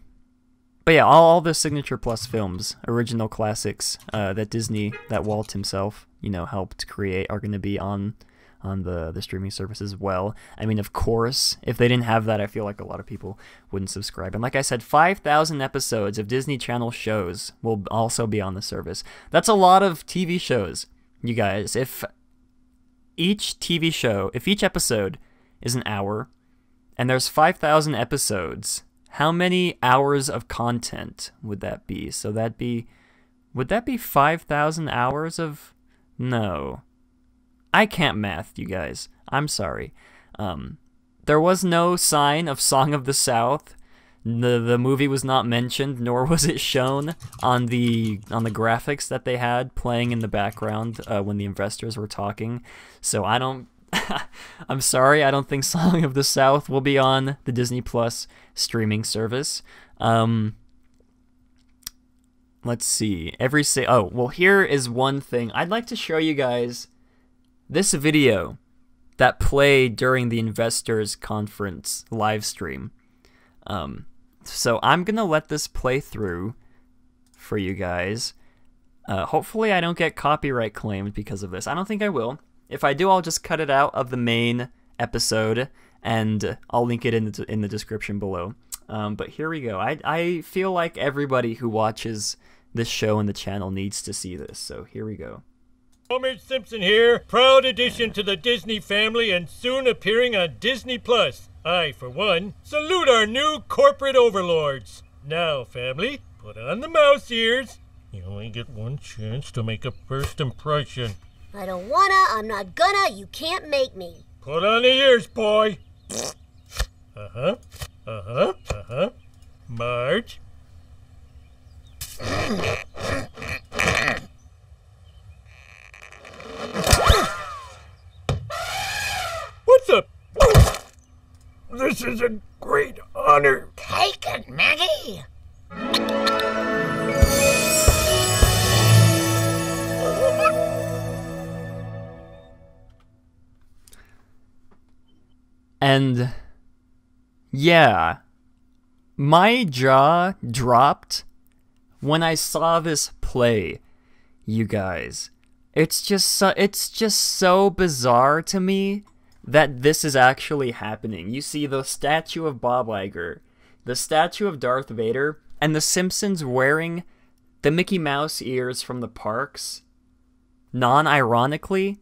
yeah, all the Signature Plus films, original classics that Walt himself, helped create, are going to be on the streaming service as well. I mean, of course, if they didn't have that, I feel like a lot of people wouldn't subscribe. And like I said, 5,000 episodes of Disney Channel shows will also be on the service. That's a lot of TV shows, you guys. If each episode is an hour, and there's 5,000 episodes, how many hours of content would that be? So would that be 5,000 hours of... No. I can't math, you guys. I'm sorry. There was no sign of Song of the South. The movie was not mentioned, nor was it shown on the graphics that they had playing in the background when the investors were talking. So I don't... I'm sorry, I don't think Song of the South will be on the Disney Plus streaming service. Let's see. Here is one thing. I'd like to show you guys this video that played during the investors conference live stream. So I'm gonna let this play through for you guys. Hopefully I don't get copyright claimed because of this. I don't think I will. If I do, I'll just cut it out of the main episode and I'll link it in the description below. But here we go. I feel like everybody who watches this show and the channel needs to see this, so here we go. Homer Simpson here, proud addition to the Disney family and soon appearing on Disney+. I, for one, salute our new corporate overlords. Now, family, put on the mouse ears. You only get one chance to make a first impression. I don't wanna, I'm not gonna, you can't make me. Put on the ears, boy. Marge. What's up? This is a great honor. Take it, Maggie. And yeah, my jaw dropped when I saw this play, you guys. It's just so bizarre to me that this is actually happening. You see the statue of Bob Iger, the statue of Darth Vader, and the Simpsons wearing the Mickey Mouse ears from the parks, non-ironically.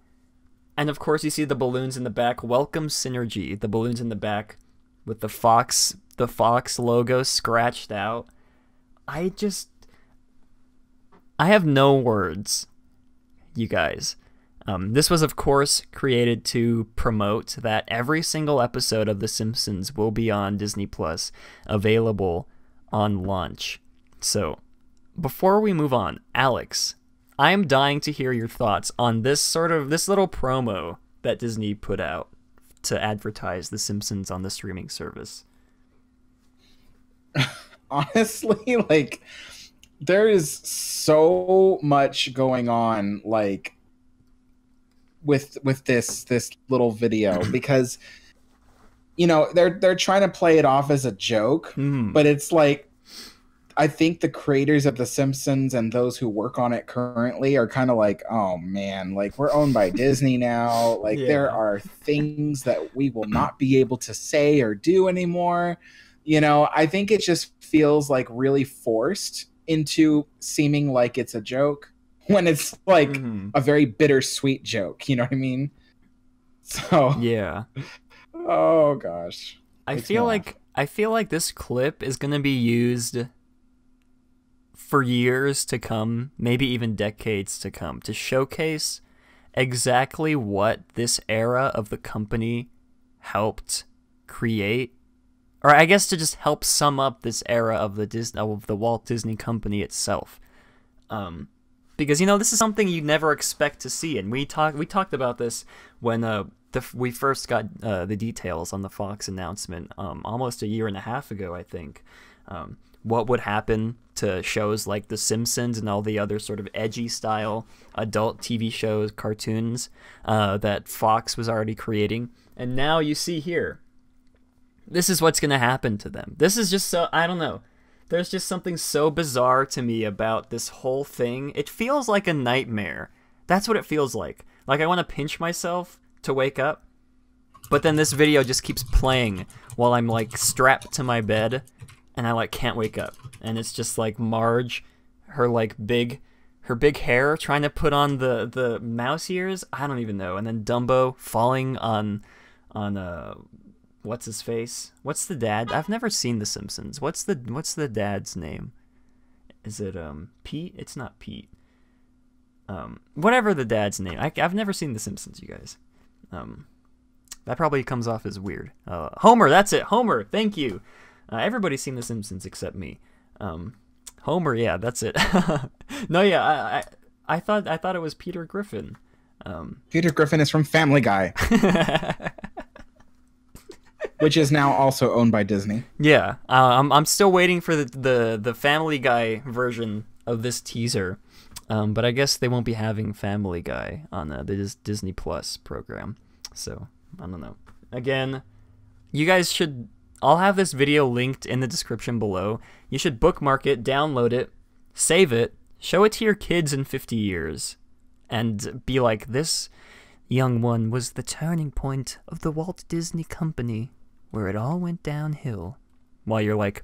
And of course you see the balloons in the back. Welcome Synergy, the balloons in the back with the Fox logo scratched out. I have no words, you guys. This was, of course, created to promote that every single episode of The Simpsons will be on Disney Plus, available on launch. So, before we move on, Alex, I am dying to hear your thoughts on this little promo that Disney put out to advertise The Simpsons on the streaming service. Honestly, like, there is so much going on, like, with this little video, because, you know, they're trying to play it off as a joke, but it's like, I think the creators of The Simpsons and those who work on it currently are kind of like, oh man, like, we're owned by Disney now. Like, there are things that we will not be able to say or do anymore. You know, I think it just feels like really forced into seeming like it's a joke when it's like a very bittersweet joke. You know what I mean? So yeah. Oh gosh. I feel like this clip is going to be used for years to come, maybe even decades to come, to showcase exactly what this era of the company helped create, or I guess to just help sum up this era of the Walt Disney Company itself. Because, you know, this is something you never expect to see, and we talked about this when we first got the details on the Fox announcement almost a year and a half ago, I think. What would happen to shows like The Simpsons and all the other sort of edgy style adult TV shows, cartoons that Fox was already creating. And now you see here, this is what's going to happen to them. This is just so, I don't know. There's just something so bizarre to me about this whole thing. It feels like a nightmare. That's what it feels like. Like, I want to pinch myself to wake up, but then this video just keeps playing while I'm like strapped to my bed and I like can't wake up. And it's just like Marge, her big hair trying to put on the mouse ears. I don't even know. And then Dumbo falling on what's his face? What's the dad? I've never seen The Simpsons. What's the dad's name? Is it Pete? It's not Pete. Whatever the dad's name. I've never seen The Simpsons, you guys. That probably comes off as weird. Homer, that's it. Homer, thank you. Everybody's seen The Simpsons except me. Homer, yeah, that's it. No, yeah, I thought it was Peter Griffin. Peter Griffin is from Family Guy, which is now also owned by Disney. Yeah, I'm still waiting for the Family Guy version of this teaser, but I guess they won't be having Family Guy on the Disney Plus program. So I don't know. Again, you guys should. I'll have this video linked in the description below. You should bookmark it, download it, save it, show it to your kids in 50 years, and be like, this Young One was the turning point of the Walt Disney Company, where it all went downhill. While you're like,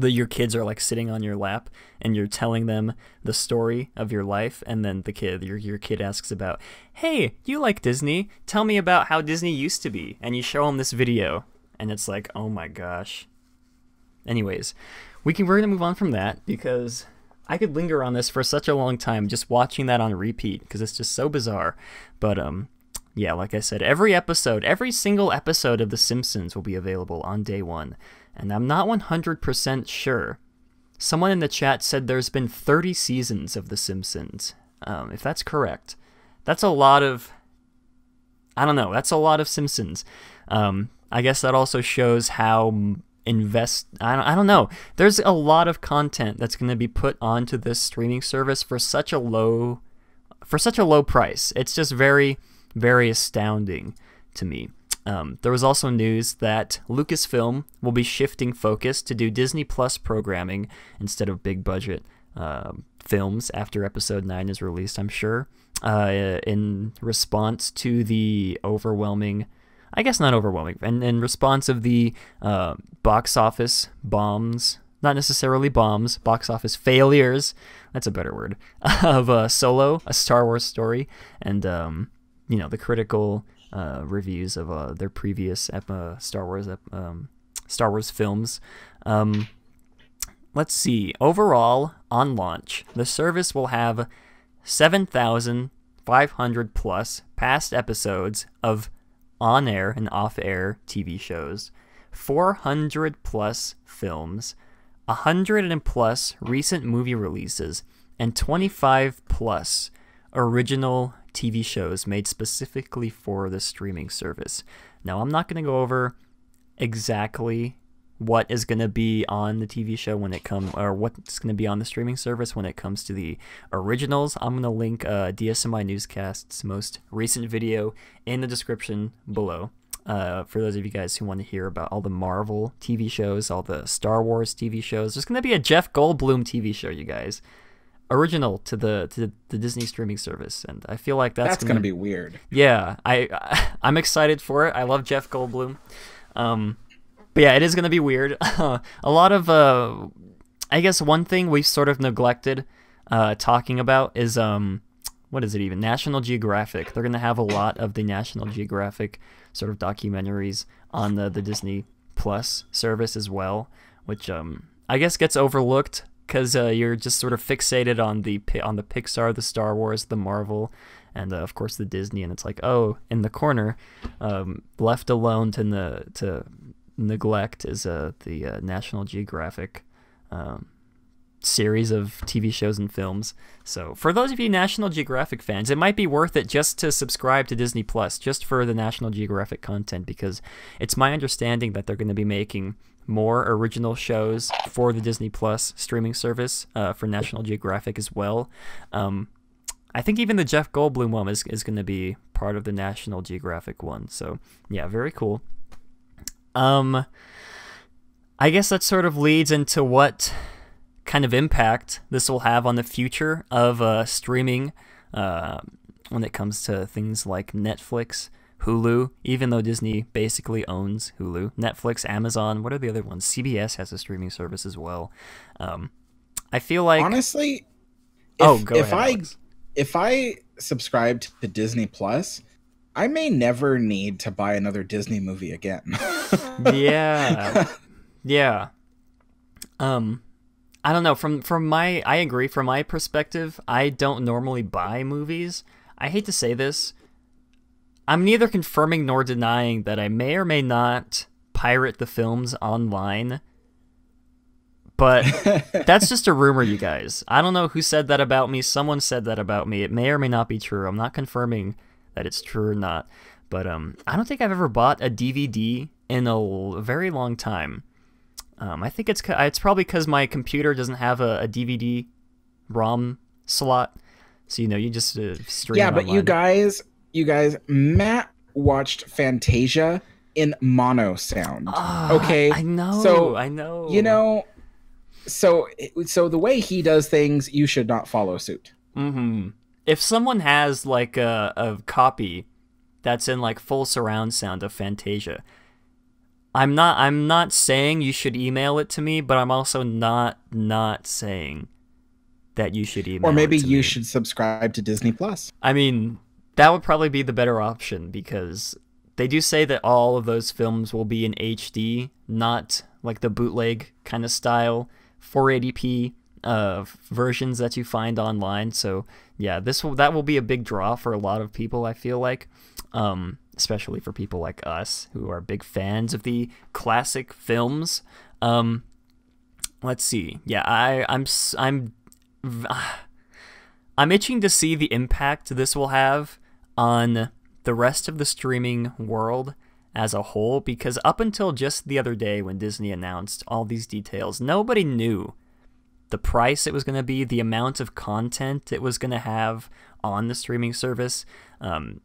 your kids are like sitting on your lap, and you're telling them the story of your life, and then your kid asks about, hey, you like Disney? Tell me about how Disney used to be. And you show them this video, and it's like, oh my gosh. Anyways, we're gonna move on from that, because I could linger on this for such a long time, just watching that on repeat, because it's just so bizarre. But yeah, like I said, every single episode of The Simpsons will be available on day one. And I'm not 100% sure. Someone in the chat said there's been 30 seasons of The Simpsons. If that's correct, that's a lot of... I don't know, that's a lot of Simpsons. I guess that also shows how I don't know. There's a lot of content that's going to be put onto this streaming service for such a low price. It's just very, very astounding to me. There was also news that Lucasfilm will be shifting focus to do Disney Plus programming instead of big budget films after Episode 9 is released, I'm sure, in response to the overwhelming, I guess not overwhelming, and in response of the box office bombs, not necessarily bombs, box office failures, that's a better word, of Solo, A Star Wars Story, and, the critical... reviews of their previous Star Wars films. Let's see. Overall, on launch, the service will have 7,500 plus past episodes of on-air and off-air TV shows, 400 plus films, 100 and plus recent movie releases, and 25 plus original TV shows made specifically for the streaming service. Now, I'm not going to go over exactly what is going to be on the TV show when it comes, or what's going to be on the streaming service when it comes to the originals. I'm going to link DSMI Newscast's most recent video in the description below. For those of you guys who want to hear about all the Marvel TV shows, all the Star Wars TV shows, there's going to be a Jeff Goldblum TV show, you guys. Original to the Disney streaming service, and I feel like that's gonna be weird. Yeah, I'm excited for it. I love Jeff Goldblum, but yeah, it is gonna be weird. A lot of I guess one thing we've sort of neglected talking about is what is it even? National Geographic. They're gonna have a lot of the National Geographic sort of documentaries on the Disney Plus service as well, which I guess gets overlooked, because you're just sort of fixated on the Pixar, the Star Wars, the Marvel, and of course the Disney, and it's like, oh, in the corner, left alone to neglect is the National Geographic series of TV shows and films. So for those of you National Geographic fans, it might be worth it just to subscribe to Disney Plus just for the National Geographic content, because it's my understanding that they're going to be making more original shows for the Disney Plus streaming service for National Geographic as well. I think even the Jeff Goldblum one is going to be part of the National Geographic one. So yeah, very cool. I guess that sort of leads into what kind of impact this will have on the future of streaming when it comes to things like Netflix, Hulu, even though Disney basically owns Hulu. Netflix, Amazon, what are the other ones? CBS has a streaming service as well. I feel like... Honestly, if I subscribe to Disney Plus, I may never need to buy another Disney movie again. Yeah. Yeah. I don't know. I agree. From my perspective, I don't normally buy movies. I hate to say this. I'm neither confirming nor denying that I may or may not pirate the films online, but that's just a rumor, you guys. I don't know who said that about me. Someone said that about me. It may or may not be true. I'm not confirming that it's true or not, but I don't think I've ever bought a DVD in a very long time. I think it's probably because my computer doesn't have a DVD ROM slot, so you just stream. Yeah, it but online. You guys, Matt watched Fantasia in mono sound. Okay, I know. So I know. So the way he does things, you should not follow suit. Mm-hmm. if someone has like a copy that's in like full surround sound of Fantasia, I'm not saying you should email it to me, but I'm also not saying that you should email it to me. Or maybe you should subscribe to Disney Plus. I mean, that would probably be the better option, because they do say that all of those films will be in HD, not like the bootleg kind of style 480p versions that you find online. So yeah, that will be a big draw for a lot of people, I feel like, especially for people like us who are big fans of the classic films. Let's see. Yeah, I'm itching to see the impact this will have on the rest of the streaming world as a whole, because up until just the other day when Disney announced all these details, nobody knew the price it was going to be, the amount of content it was going to have on the streaming service, other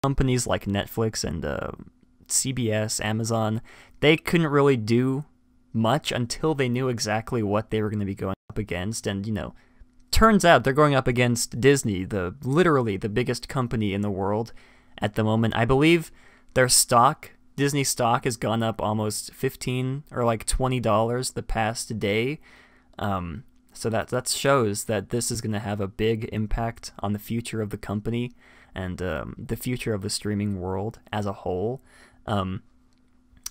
companies like Netflix and CBS, Amazon, they couldn't really do much until they knew exactly what they were going to be going up against. And turns out they're going up against Disney, literally the biggest company in the world at the moment. I believe their stock, Disney stock, has gone up almost $15 or like $20 the past day. So that shows that this is going to have a big impact on the future of the company and the future of the streaming world as a whole. I'm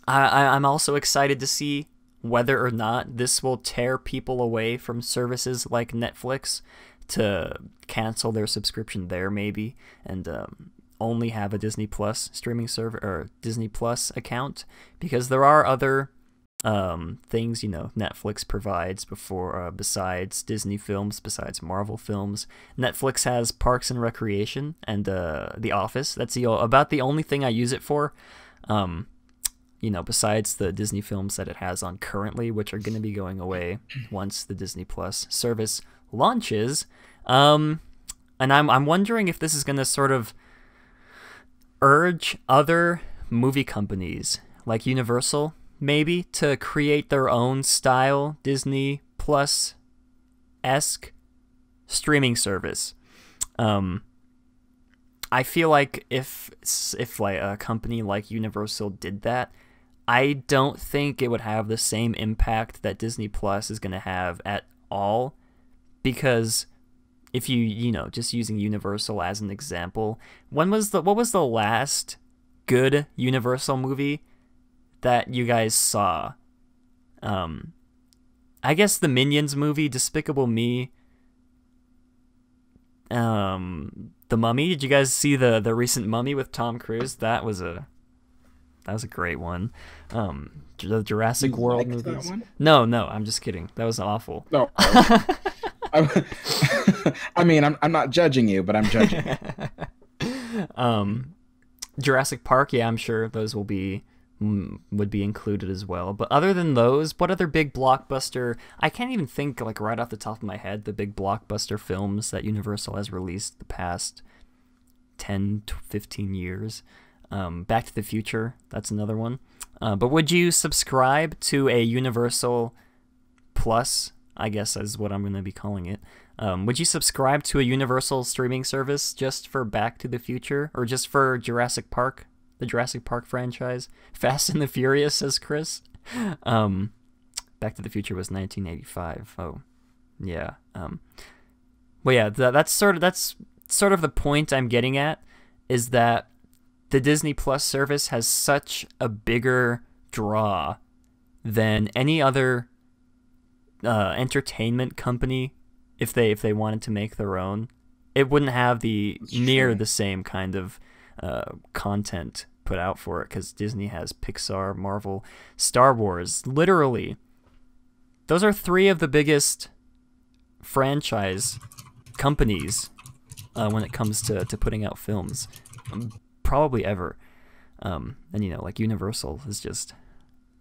also excited to see whether or not this will tear people away from services like Netflix to cancel their subscription there maybe, and only have a Disney Plus streaming server or Disney Plus account, because there are other things Netflix provides besides Disney films, besides Marvel films. Netflix has Parks and Recreation and The Office. That's about the only thing I use it for. Besides the Disney films that it has on currently, which are going to be going away once the Disney Plus service launches. And I'm wondering if this is going to sort of urge other movie companies like Universal maybe to create their own style Disney Plus-esque streaming service. I feel like if like a company like Universal did that, I don't think it would have the same impact that Disney Plus is going to have at all, because if you just using Universal as an example, what was the last good Universal movie that you guys saw? I guess the Minions movie, Despicable Me, The Mummy. Did you guys see the recent Mummy with Tom Cruise? That was a great one. The Jurassic World movies. No, I'm just kidding. That was awful. No. I mean, I'm not judging you, but I'm judging. Jurassic Park, yeah, I'm sure those would be included as well. But other than those, what other big blockbuster? I can't even think like right off the top of my head the big blockbuster films that Universal has released the past 10 to 15 years. Back to the Future, that's another one. But would you subscribe to a Universal Plus, I guess is what I'm going to be calling it? Would you subscribe to a Universal streaming service just for Back to the Future, or just for Jurassic Park, the Jurassic Park franchise? Fast and the Furious, says Chris. Back to the Future was 1985. Oh, yeah. Well, yeah, that's sort of the point I'm getting at, is that the Disney Plus service has such a bigger draw than any other entertainment company. If they wanted to make their own, it wouldn't have the same kind of content put out for it, because Disney has Pixar, Marvel, Star Wars. Literally, those are three of the biggest franchise companies when it comes to putting out films, probably ever. And like Universal is just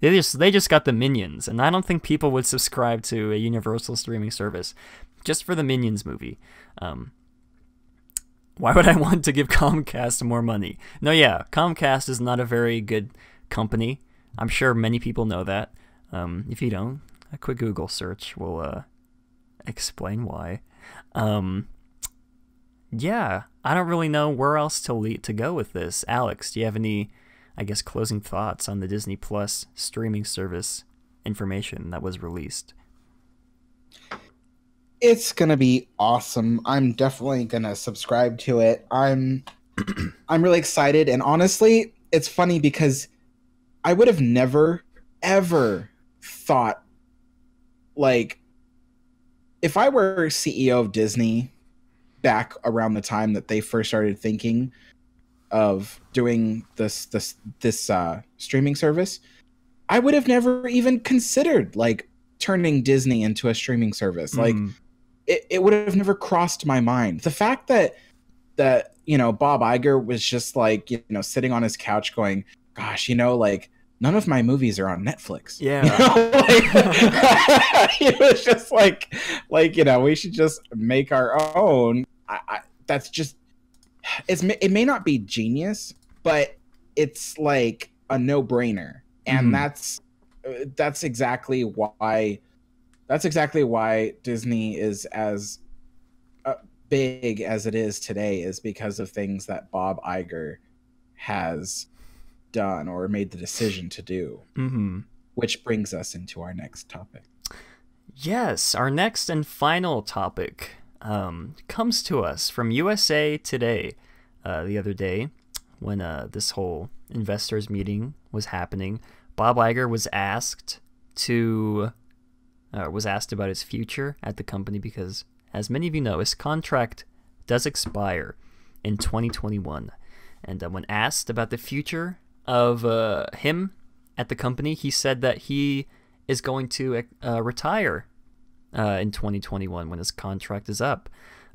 they just got the Minions, and I don't think people would subscribe to a Universal streaming service just for the Minions movie. Why would I want to give Comcast more money? No, yeah, Comcast is not a very good company. I'm sure many people know that. If you don't, a quick Google search will explain why. Yeah, I don't really know where else to go with this. Alex, do you have any, I guess, closing thoughts on the Disney Plus streaming service information that was released? It's gonna be awesome. I'm definitely gonna subscribe to it. I'm really excited, and honestly, it's funny because I would have never ever thought, like, if I were CEO of Disney back around the time that they first started thinking of doing this streaming service, I would have never even considered like turning Disney into a streaming service. Like it would have never crossed my mind. The fact that Bob Iger was just like, sitting on his couch going, gosh, like none of my movies are on Netflix. Yeah. He was just like, we should just make our own. That's just, it may not be genius, but it's like a no-brainer. And that's exactly why Disney is as big as it is today, is because of things that Bob Iger has done or made the decision to do. Which brings us into our next topic. Yes, our next and final topic comes to us from USA Today the other day when this whole investors meeting was happening. Bob Iger was asked about his future at the company because, as many of you know, his contract does expire in 2021. And when asked about the future of him at the company, he said that he is going to retire in 2021 when his contract is up.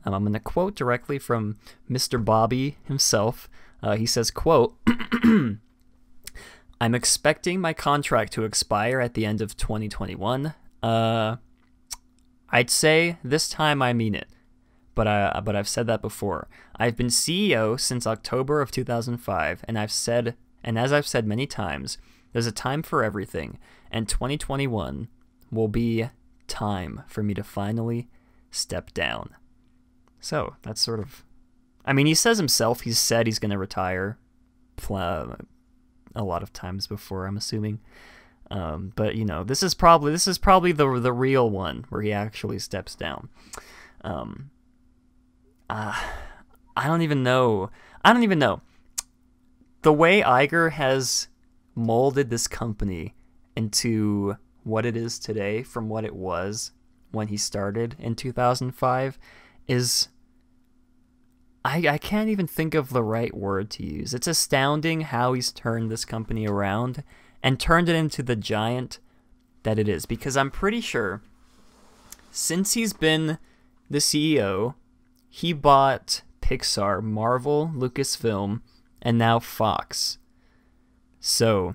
I'm going to quote directly from Mr. Bobby himself. He says, quote, I'm expecting my contract to expire at the end of 2021. I'd say this time I mean it, but I've said that before. I've been CEO since October of 2005, and as I've said many times, there's a time for everything, and 2021 will be time for me to finally step down. So that's sort of, I mean, he says himself, he's said he's going to retire a lot of times before, I'm assuming. But this is probably the real one where he actually steps down. I don't even know. The way Iger has molded this company into what it is today from what it was when he started in 2005 is, I can't even think of the right word to use. It's astounding how he's turned this company around and turned it into the giant that it is. Because I'm pretty sure since he's been the CEO, he bought Pixar, Marvel, Lucasfilm, and now Fox. So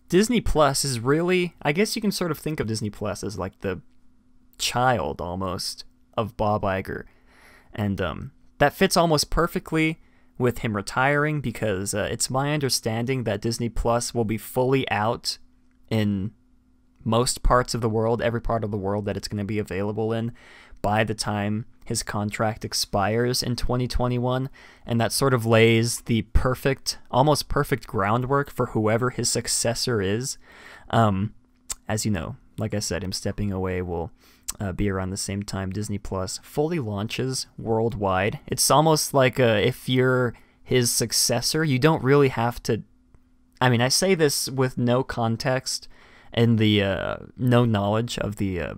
Disney Plus is really, I guess you can sort of think of Disney Plus as like the child almost of Bob Iger. And that fits almost perfectly with him retiring, because it's my understanding that Disney Plus will be fully out in most parts of the world, every part of the world that it's going to be available in, by the time his contract expires in 2021, and that sort of lays the almost perfect groundwork for whoever his successor is. As you know, like I said, him stepping away will be around the same time Disney Plus fully launches worldwide. It's almost like if you're his successor, you don't really have to. I mean, I say this with no context and the no knowledge of the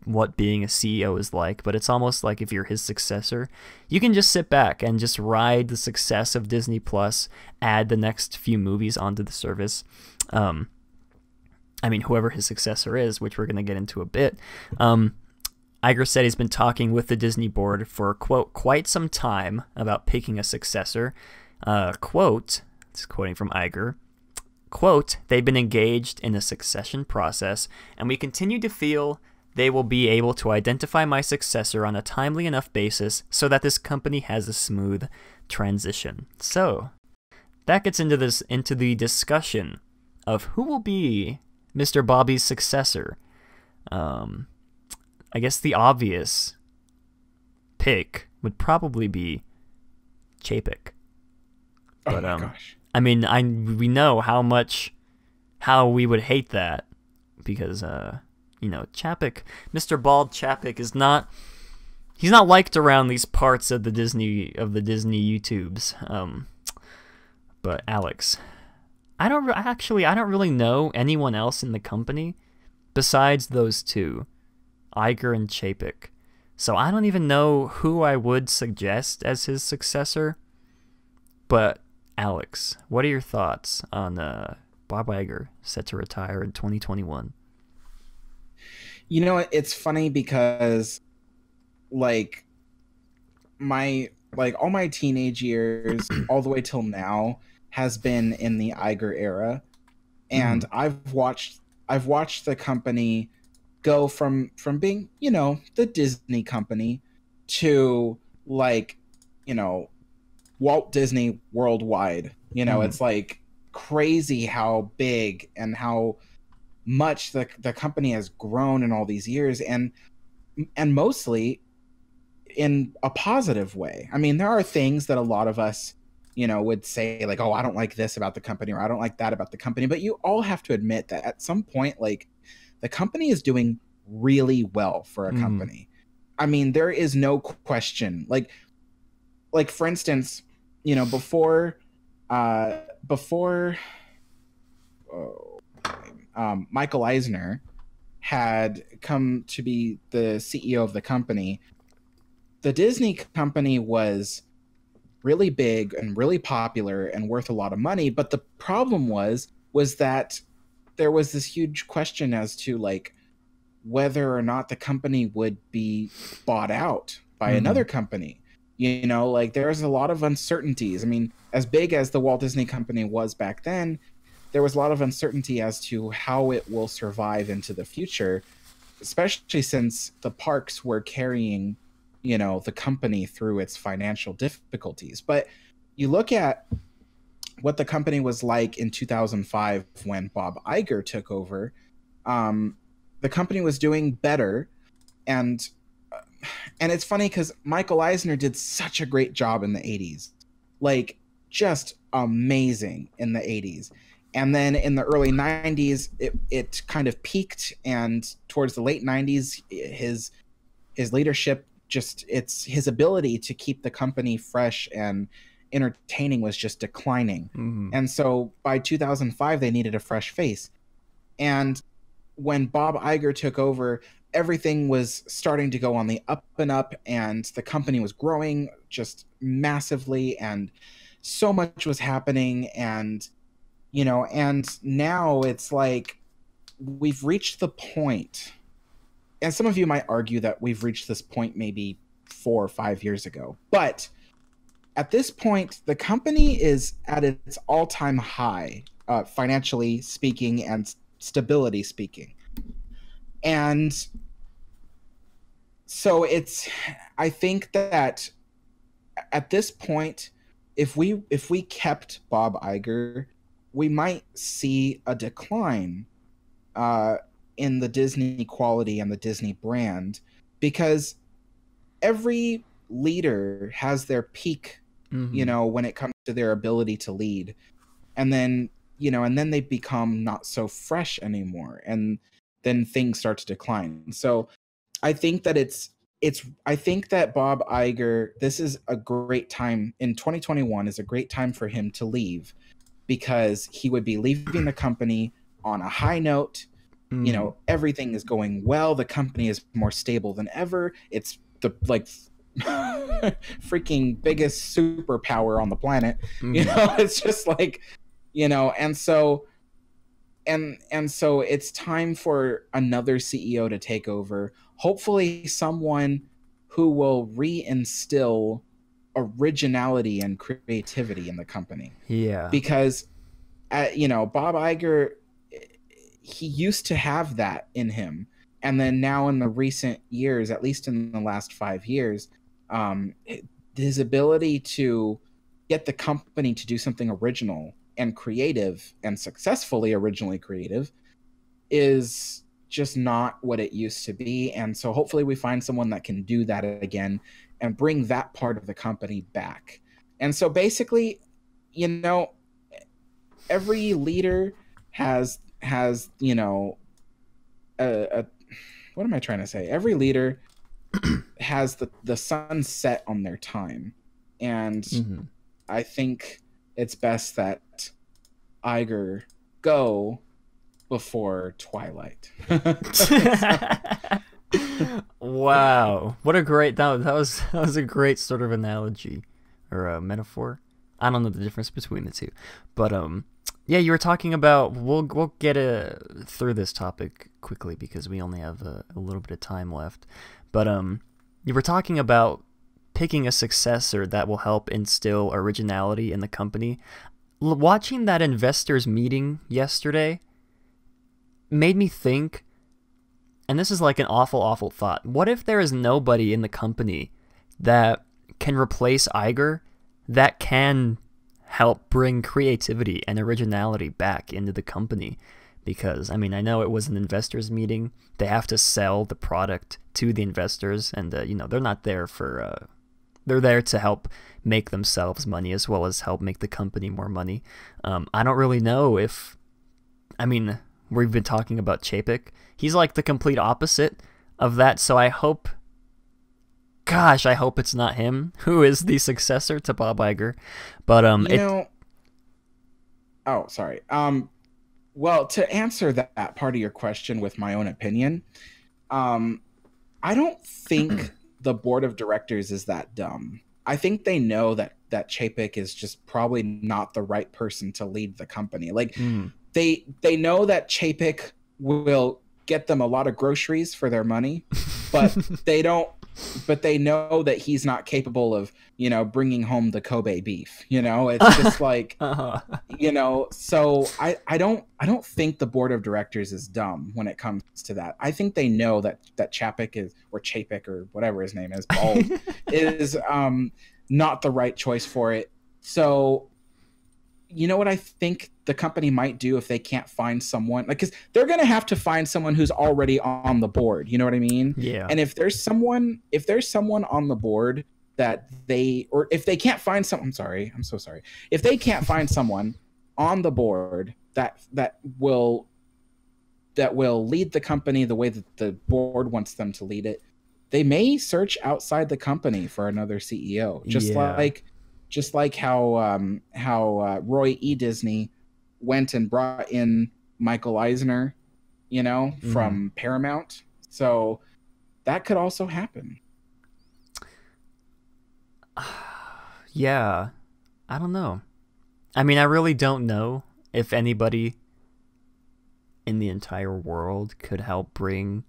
what being a CEO is like, but it's almost like if you're his successor, you can just sit back and just ride the success of Disney Plus, add the next few movies onto the service. I mean, whoever his successor is, which we're going to get into a bit. Iger said he's been talking with the Disney board for, quote, quite some time about picking a successor. Quote, this is quoting from Iger, quote, they've been engaged in a succession process, and we continue to feel they will be able to identify my successor on a timely enough basis so that this company has a smooth transition. So that gets into the discussion of who will be Mr. Bobby's successor. I guess the obvious pick would probably be Chapek. But oh my gosh. I mean, we know how we would hate that because Chapek, Mr. Bald Chapek is not. He's not liked around these parts of the Disney YouTubes. But Alex, I don't really know anyone else in the company besides those two, Iger and Chapek. So I don't even know who I would suggest as his successor. But Alex, what are your thoughts on Bob Iger set to retire in 2021? You know, it's funny because all my teenage years all the way till now has been in the Iger era, and I've watched the company go from being, the Disney company to Walt Disney Worldwide. It's like crazy how big and how much the company has grown in all these years, and mostly in a positive way. I mean, there are things that a lot of us, would say like, oh, I don't like this about the company, or I don't like that about the company. But you all have to admit that at some point, the company is doing really well for a company. I mean, there is no question. Like for instance, before Michael Eisner had come to be the CEO of the company, the Disney company was really big and really popular and worth a lot of money. But the problem was that there was this huge question as to whether or not the company would be bought out by another company. There's a lot of uncertainties. I mean, as big as the Walt Disney Company was back then, there was a lot of uncertainty as to how it will survive into the future, especially since the parks were carrying the company through its financial difficulties. But you look at what the company was like in 2005 when Bob Iger took over. The company was doing better, and it's funny because Michael Eisner did such a great job in the 80s, just amazing in the 80s. And then in the early 90s, it kind of peaked, and towards the late 90s, his leadership, his ability to keep the company fresh and entertaining was just declining. And so by 2005, they needed a fresh face. And when Bob Iger took over, everything was starting to go on the up and up, and the company was growing just massively, and so much was happening. And and now it's like we've reached the point, and some of you might argue that we've reached this point maybe 4 or 5 years ago, but at this point, the company is at its all-time high, financially speaking and stability speaking. And so I think that at this point, if we kept Bob Iger, we might see a decline in the Disney quality and the Disney brand, because every leader has their peak, when it comes to their ability to lead, and then they become not so fresh anymore, and then things start to decline. So I think that I think that Bob Iger, this is a great time in 2021 is a great time for him to leave, because he would be leaving the company on a high note. Everything is going well. The company is more stable than ever. It's the freaking biggest superpower on the planet. It's just and so it's time for another CEO to take over. Hopefully someone who will reinstill originality and creativity in the company. Yeah. Because Bob Iger, he used to have that in him. And then now in the recent years, at least in the last 5 years, his ability to get the company to do something original and creative and successfully originally creative is just not what it used to be. And so hopefully we find someone that can do that again and bring that part of the company back. And so basically, you know, every leader has you know, what am I trying to say? Every leader has the sun set on their time. And I think it's best that Iger go before twilight. Wow, what a great that was a great sort of analogy or a metaphor. I don't know the difference between the two, but yeah, you were talking about we'll get through this topic quickly because we only have a little bit of time left. But you were talking about picking a successor that will help instill originality in the company. Watching that investors meeting yesterday made me think, and this is like an awful thought, what if there is nobody in the company that can replace Iger, that can help bring creativity and originality back into the company? Because, I mean, I know it was an investors meeting. They have to sell the product to the investors, and, you know, they're not there for... they're there to help make themselves money as well as help make the company more money. I don't really know if... I mean, we've been talking about Chapek. He's like the complete opposite of that, so I hope... Gosh, I hope it's not him who is the successor to Bob Iger. But, you know... Oh, sorry. Well, to answer that part of your question with my own opinion, I don't think the board of directors is that dumb. I think they know that Chapek is just probably not the right person to lead the company. Like, they know that Chapek will get them a lot of groceries for their money, but they don't. But they know that he's not capable of, you know, bringing home the Kobe beef. You know, it's just like, you know. So I don't think the board of directors is dumb when it comes to that. I think they know that Chapek is, or Chapek or whatever his name is, bald, is not the right choice for it. So, you know what I think the company might do if they can't find someone, like, because they're going to have to find someone who's already on the board. You know what I mean? Yeah. And if there's someone on the board that or if they can't find someone, I'm so sorry. If they can't find someone on the board that will lead the company the way that the board wants them to lead it, they may search outside the company for another CEO. Just like how Roy E. Disney went and brought in Michael Eisner, you know, from Paramount. So that could also happen. Yeah, I don't know. I mean, I really don't know if anybody in the entire world could help bring,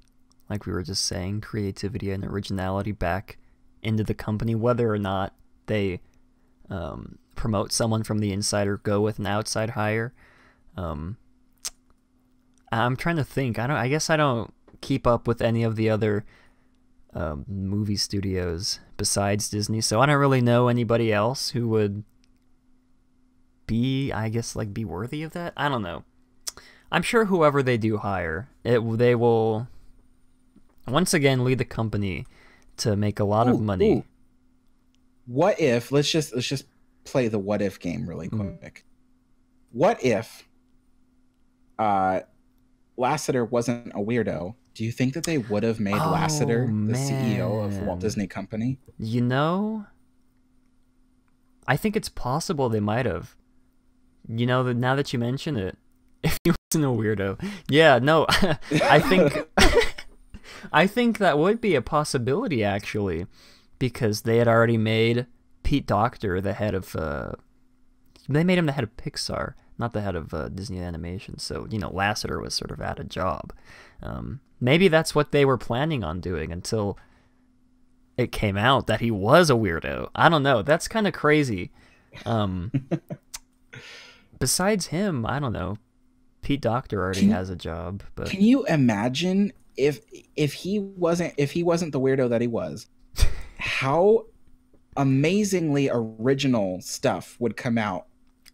like we were just saying, creativity and originality back into the company, whether or not they promote someone from the inside or go with an outside hire. I'm trying to think. I guess I don't keep up with any of the other movie studios besides Disney, so I don't really know anybody else who would be, I guess, like, be worthy of that. I don't know. I'm sure whoever they do hire, they will once again lead the company to make a lot of money. What if, let's just play the what if game really quick. What if Lasseter wasn't a weirdo? Do you think that they would have made Lasseter the CEO of Walt Disney Company? You know, I think it's possible they might have. You know, now that you mention it, if he wasn't a weirdo. Yeah, no, I think that would be a possibility, actually, because they had already made Pete Docter the head of... they made him the head of Pixar, not the head of Disney Animation. So, you know, Lasseter was sort of out of job. Maybe that's what they were planning on doing until it came out that he was a weirdo. I don't know. That's kind of crazy. Besides him, I don't know. Pete Docter already has a job. But can you imagine if he wasn't the weirdo that he was, how amazingly original stuff would come out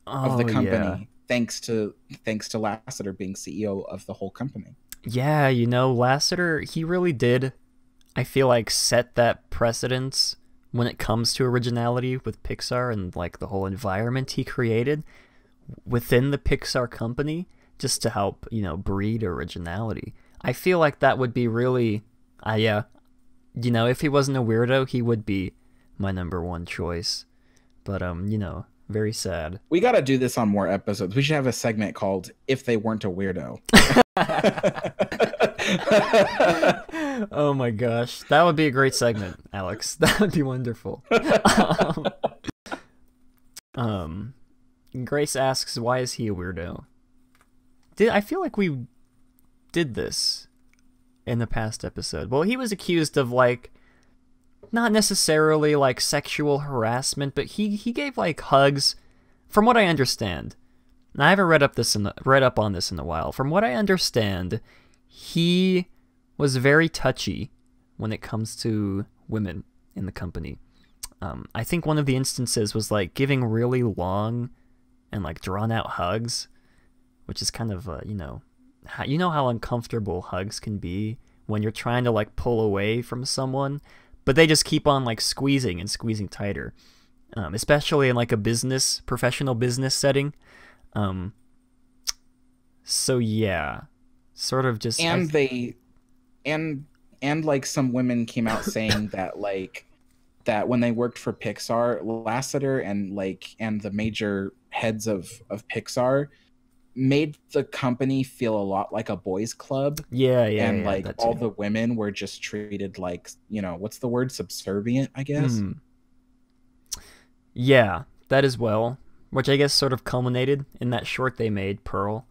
of the company, thanks to Lasseter being CEO of the whole company. Yeah, you know, Lasseter, he really did, I feel like, set that precedence when it comes to originality with Pixar and like the whole environment he created within the Pixar company just to help, you know, breed originality. I feel like that would be really, yeah, you know, if he wasn't a weirdo, he would be my #1 choice. But, you know, very sad. We got to do this on more episodes. We should have a segment called If They Weren't a Weirdo. Oh my gosh. That would be a great segment, Alex. That would be wonderful. Grace asks, why is he a weirdo? I feel like we did this in the past episode. Well, he was accused of, like, not necessarily, like, sexual harassment, but he gave, like, hugs, from what I understand. And I haven't read up on this in a while. From what I understand, he was very touchy when it comes to women in the company. I think one of the instances was, like, giving really long and, like, drawn-out hugs, which is kind of, you know how uncomfortable hugs can be when you're trying to, like, pull away from someone, but they just keep on, like, squeezing and squeezing tighter, especially in, like, a professional business setting. So yeah, sort of just... And like, some women came out saying that, like, that when they worked for Pixar, Lasseter and the major heads of Pixar made the company feel a lot like a boys' club. And like all the women were just treated like, you know, what's the word? Subservient, I guess. Yeah, that as well. Which I guess sort of culminated in that short they made, Pearl.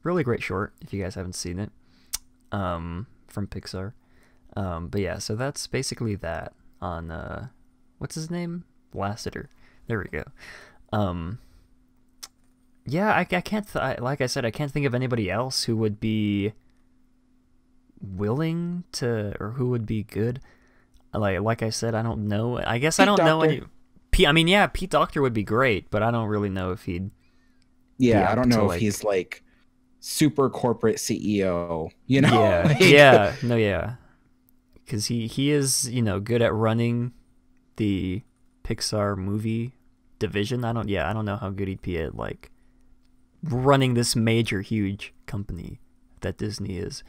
Really great short, if you guys haven't seen it. From Pixar. But yeah, so that's basically that on, what's his name? Lasseter. There we go. Yeah, I can't, like I said, I can't think of anybody else who would be willing to, or who would be good. Like I said, I don't know. I guess I don't know any. Pete Docter would be great, but I don't really know if he'd. Yeah, I don't know if he's like super corporate CEO. You know. Yeah, yeah. Because he is, you know, good at running the Pixar movie division. I don't know how good he'd be at, like, running this major, huge company that Disney is.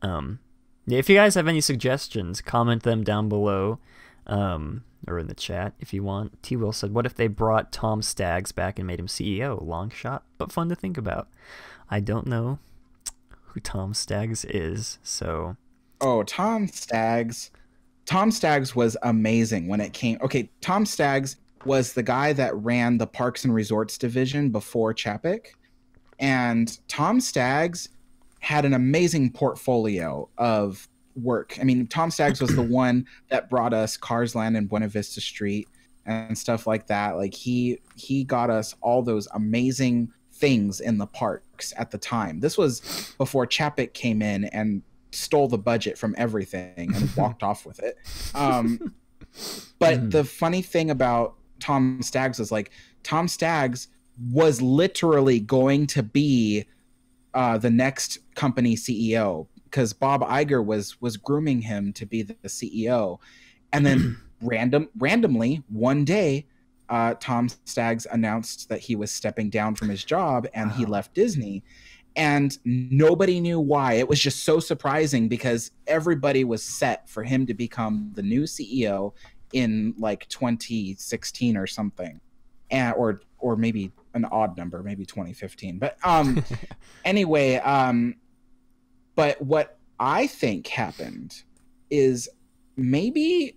If you guys have any suggestions, comment them down below, or in the chat if you want. T-Will said, what if they brought Tom Staggs back and made him CEO? Long shot, but fun to think about. I don't know who Tom Staggs is, so... Oh, Tom Staggs. Tom Staggs was amazing when it came... Okay, Tom Staggs was the guy that ran the Parks and Resorts division before Chapek. And Tom Staggs had an amazing portfolio of work. I mean, Tom Staggs was the one that brought us Cars Land and Buena Vista Street and stuff like that. Like, he got us all those amazing things in the parks at the time. This was before Chapek came in and stole the budget from everything and walked off with it. But the funny thing about Tom Staggs was, like, Tom Staggs was literally going to be the next company CEO, because Bob Iger was grooming him to be the CEO. And then randomly one day, Tom Staggs announced that he was stepping down from his job and he left Disney. And nobody knew why. It was just so surprising because everybody was set for him to become the new CEO in like 2016 or something, or maybe an odd number, maybe 2015. But anyway, but what I think happened is maybe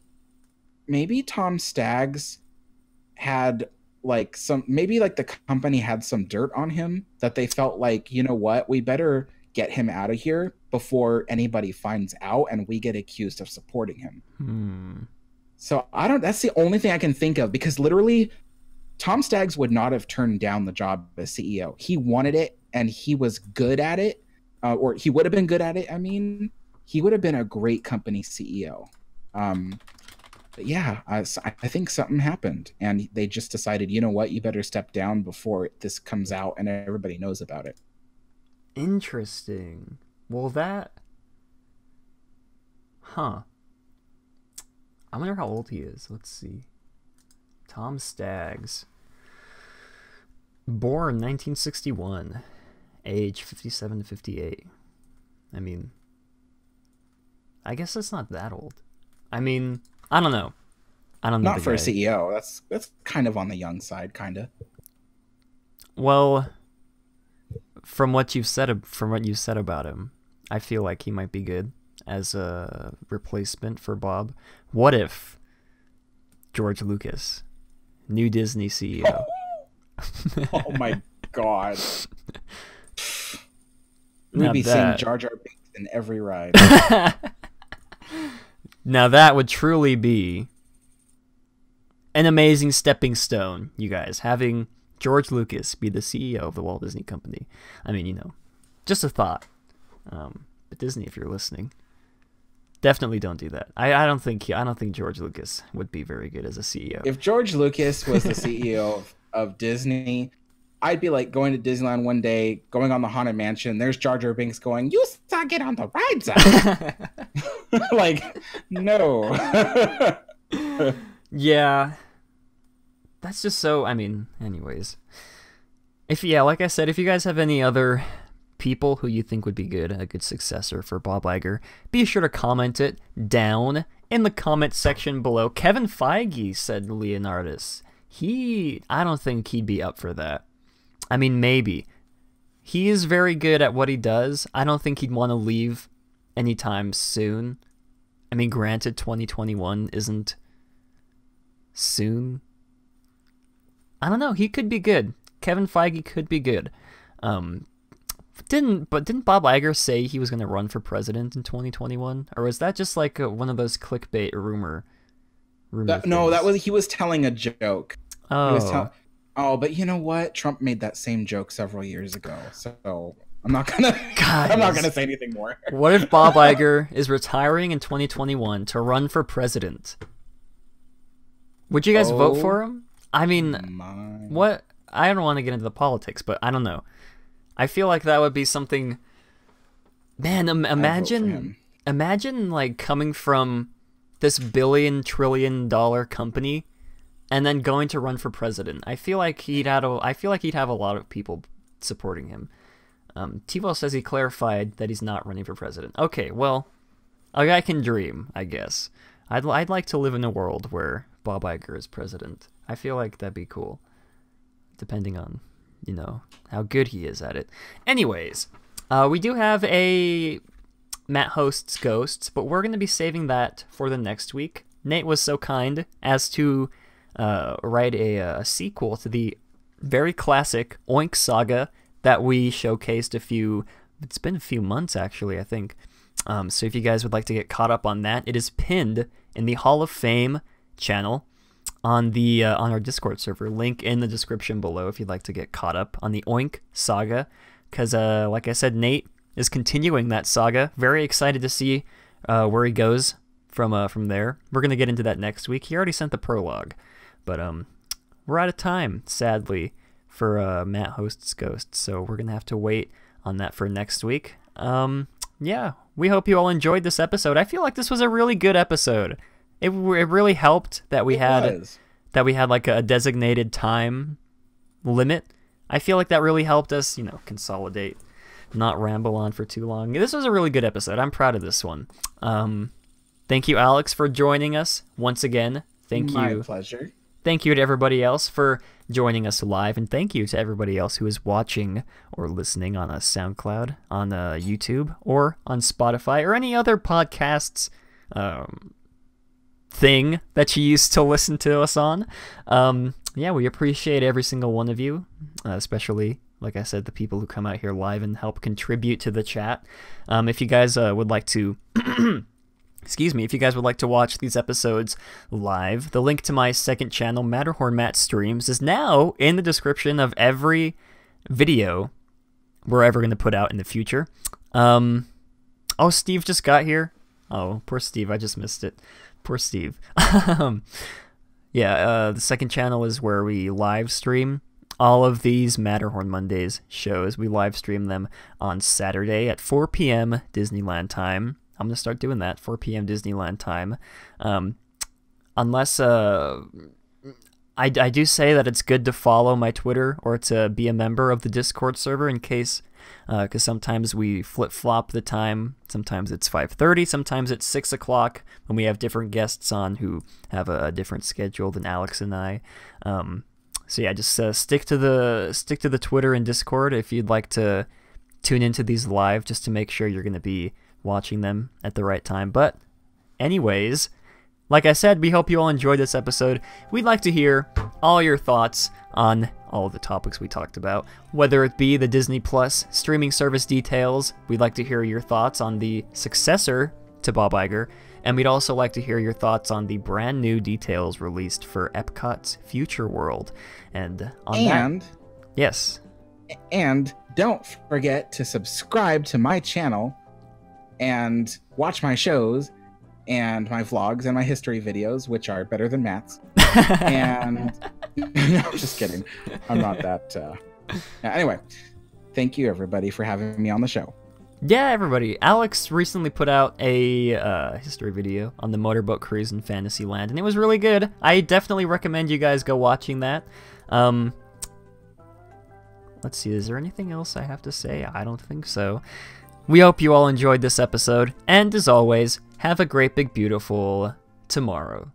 Tom Staggs had like maybe the company had some dirt on him that they felt like, you know what, we better get him out of here before anybody finds out and we get accused of supporting him. So that's the only thing I can think of, because literally Tom Staggs would not have turned down the job as CEO. He wanted it and he was good at it, or he would have been good at it. I mean, he would have been a great company CEO. But yeah, I think something happened and they just decided, you know what, you better step down before this comes out and everybody knows about it. Interesting. Well, that... Huh. I wonder how old he is. Let's see. Tom Staggs. Born 1961. Age 57 to 58. I mean... I guess that's not that old. I mean, I don't know. I don't know. Not for a CEO. That's kind of on the young side, kind of. Well, from what you said about him, I feel like he might be good as a replacement for Bob. What if George Lucas, new Disney CEO? Oh my God. We'd be seeing Jar Jar Binks in every ride. Now that would truly be an amazing stepping stone, you guys, having George Lucas be the CEO of the Walt Disney Company. I mean, just a thought. But Disney, if you're listening, definitely don't do that. I don't think George Lucas would be very good as a CEO. If George Lucas was the CEO of Disney, I'd be like going to Disneyland one day, going on the Haunted Mansion. There's Jar Jar Binks going, "You suck, get on the ride side." Like, no. Yeah. That's just so, I mean, anyways. Like I said, if you guys have any other people who you think would be a good successor for Bob Iger, be sure to comment it down in the comment section below. Kevin Feige said Leonardus. I don't think he'd be up for that. I mean, maybe. He is very good at what he does. I don't think he'd want to leave anytime soon. I mean, granted, 2021 isn't soon. I don't know. He could be good. Kevin Feige could be good. Didn't Bob Iger say he was going to run for president in 2021? Or was that just like one of those clickbait rumor No, he was telling a joke. Oh. But you know what? Trump made that same joke several years ago. So I'm not gonna say anything more. What if Bob Iger is retiring in 2021 to run for president? Would you guys vote for him? I mean, what? I don't want to get into the politics, but I don't know. I feel like that would be something. Man, imagine like coming from this $1 trillion company and then going to run for president. I feel like he'd have a lot of people supporting him. Tivo says he clarified that he's not running for president. Okay, well, a guy can dream, I guess. I'd like to live in a world where Bob Iger is president. I feel like that'd be cool, depending on, how good he is at it. Anyways, we do have a Matt Hosts Ghosts, but we're going to be saving that for the next week. Nate was so kind as to write a sequel to the very classic Oink Saga that we showcased it's been a few months actually, I think. So if you guys would like to get caught up on that, it is pinned in the Hall of Fame channel on our Discord server. Link in the description below if you'd like to get caught up on the Oink Saga, because like I said, Nate is continuing that saga. Very excited to see where he goes from there. We're gonna get into that next week. He already sent the prologue, but we're out of time, sadly, for Matt Hosts Ghosts, so we're gonna have to wait on that for next week. Yeah, we hope you all enjoyed this episode. I feel like this was a really good episode. It really helped that we had like a designated time limit. I feel like that really helped us, consolidate, not ramble on for too long. This was a really good episode. I'm proud of this one. Thank you, Alex, for joining us once again. My pleasure. Thank you to everybody else for joining us live, and thank you to everybody else who is watching or listening on a SoundCloud, on YouTube, or on Spotify, or any other podcasts thing that you used to listen to us on. Yeah, we appreciate every single one of you, especially, like I said, the people who come out here live and help contribute to the chat. If you guys would like to... if you guys would like to watch these episodes live, the link to my second channel, Matterhorn Matt Streams, is now in the description of every video we're ever going to put out in the future. Oh, Steve just got here. Oh, poor Steve, I just missed it. Poor Steve. Yeah, the second channel is where we live stream all of these Matterhorn Mondays shows. We live stream them on Saturday at 4 p.m. Disneyland time. I'm going to start doing that, 4 p.m. Disneyland time. Unless I do say that it's good to follow my Twitter or to be a member of the Discord server in case, because sometimes we flip-flop the time. Sometimes it's 5:30, sometimes it's 6 o'clock when we have different guests on who have a different schedule than Alex and I. So yeah, just stick to the Twitter and Discord if you'd like to tune into these live, just to make sure you're going to be watching them at the right time. But anyways, like I said, we hope you all enjoyed this episode. We'd like to hear all your thoughts on all of the topics we talked about, whether it be the Disney Plus streaming service details. We'd like to hear your thoughts on the successor to Bob Iger, and we'd also like to hear your thoughts on the brand new details released for Epcot's Future World. And on that, yes. And don't forget to subscribe to my channel and watch my shows and my vlogs and my history videos, which are better than Matt's. And no, just kidding. I'm not that. Anyway, thank you everybody for having me on the show. Yeah, everybody. Alex recently put out a history video on the motorboat cruise in Fantasyland, and it was really good. I definitely recommend you guys go watching that. Let's see, is there anything else I have to say? I don't think so. We hope you all enjoyed this episode, and as always, have a great big beautiful tomorrow.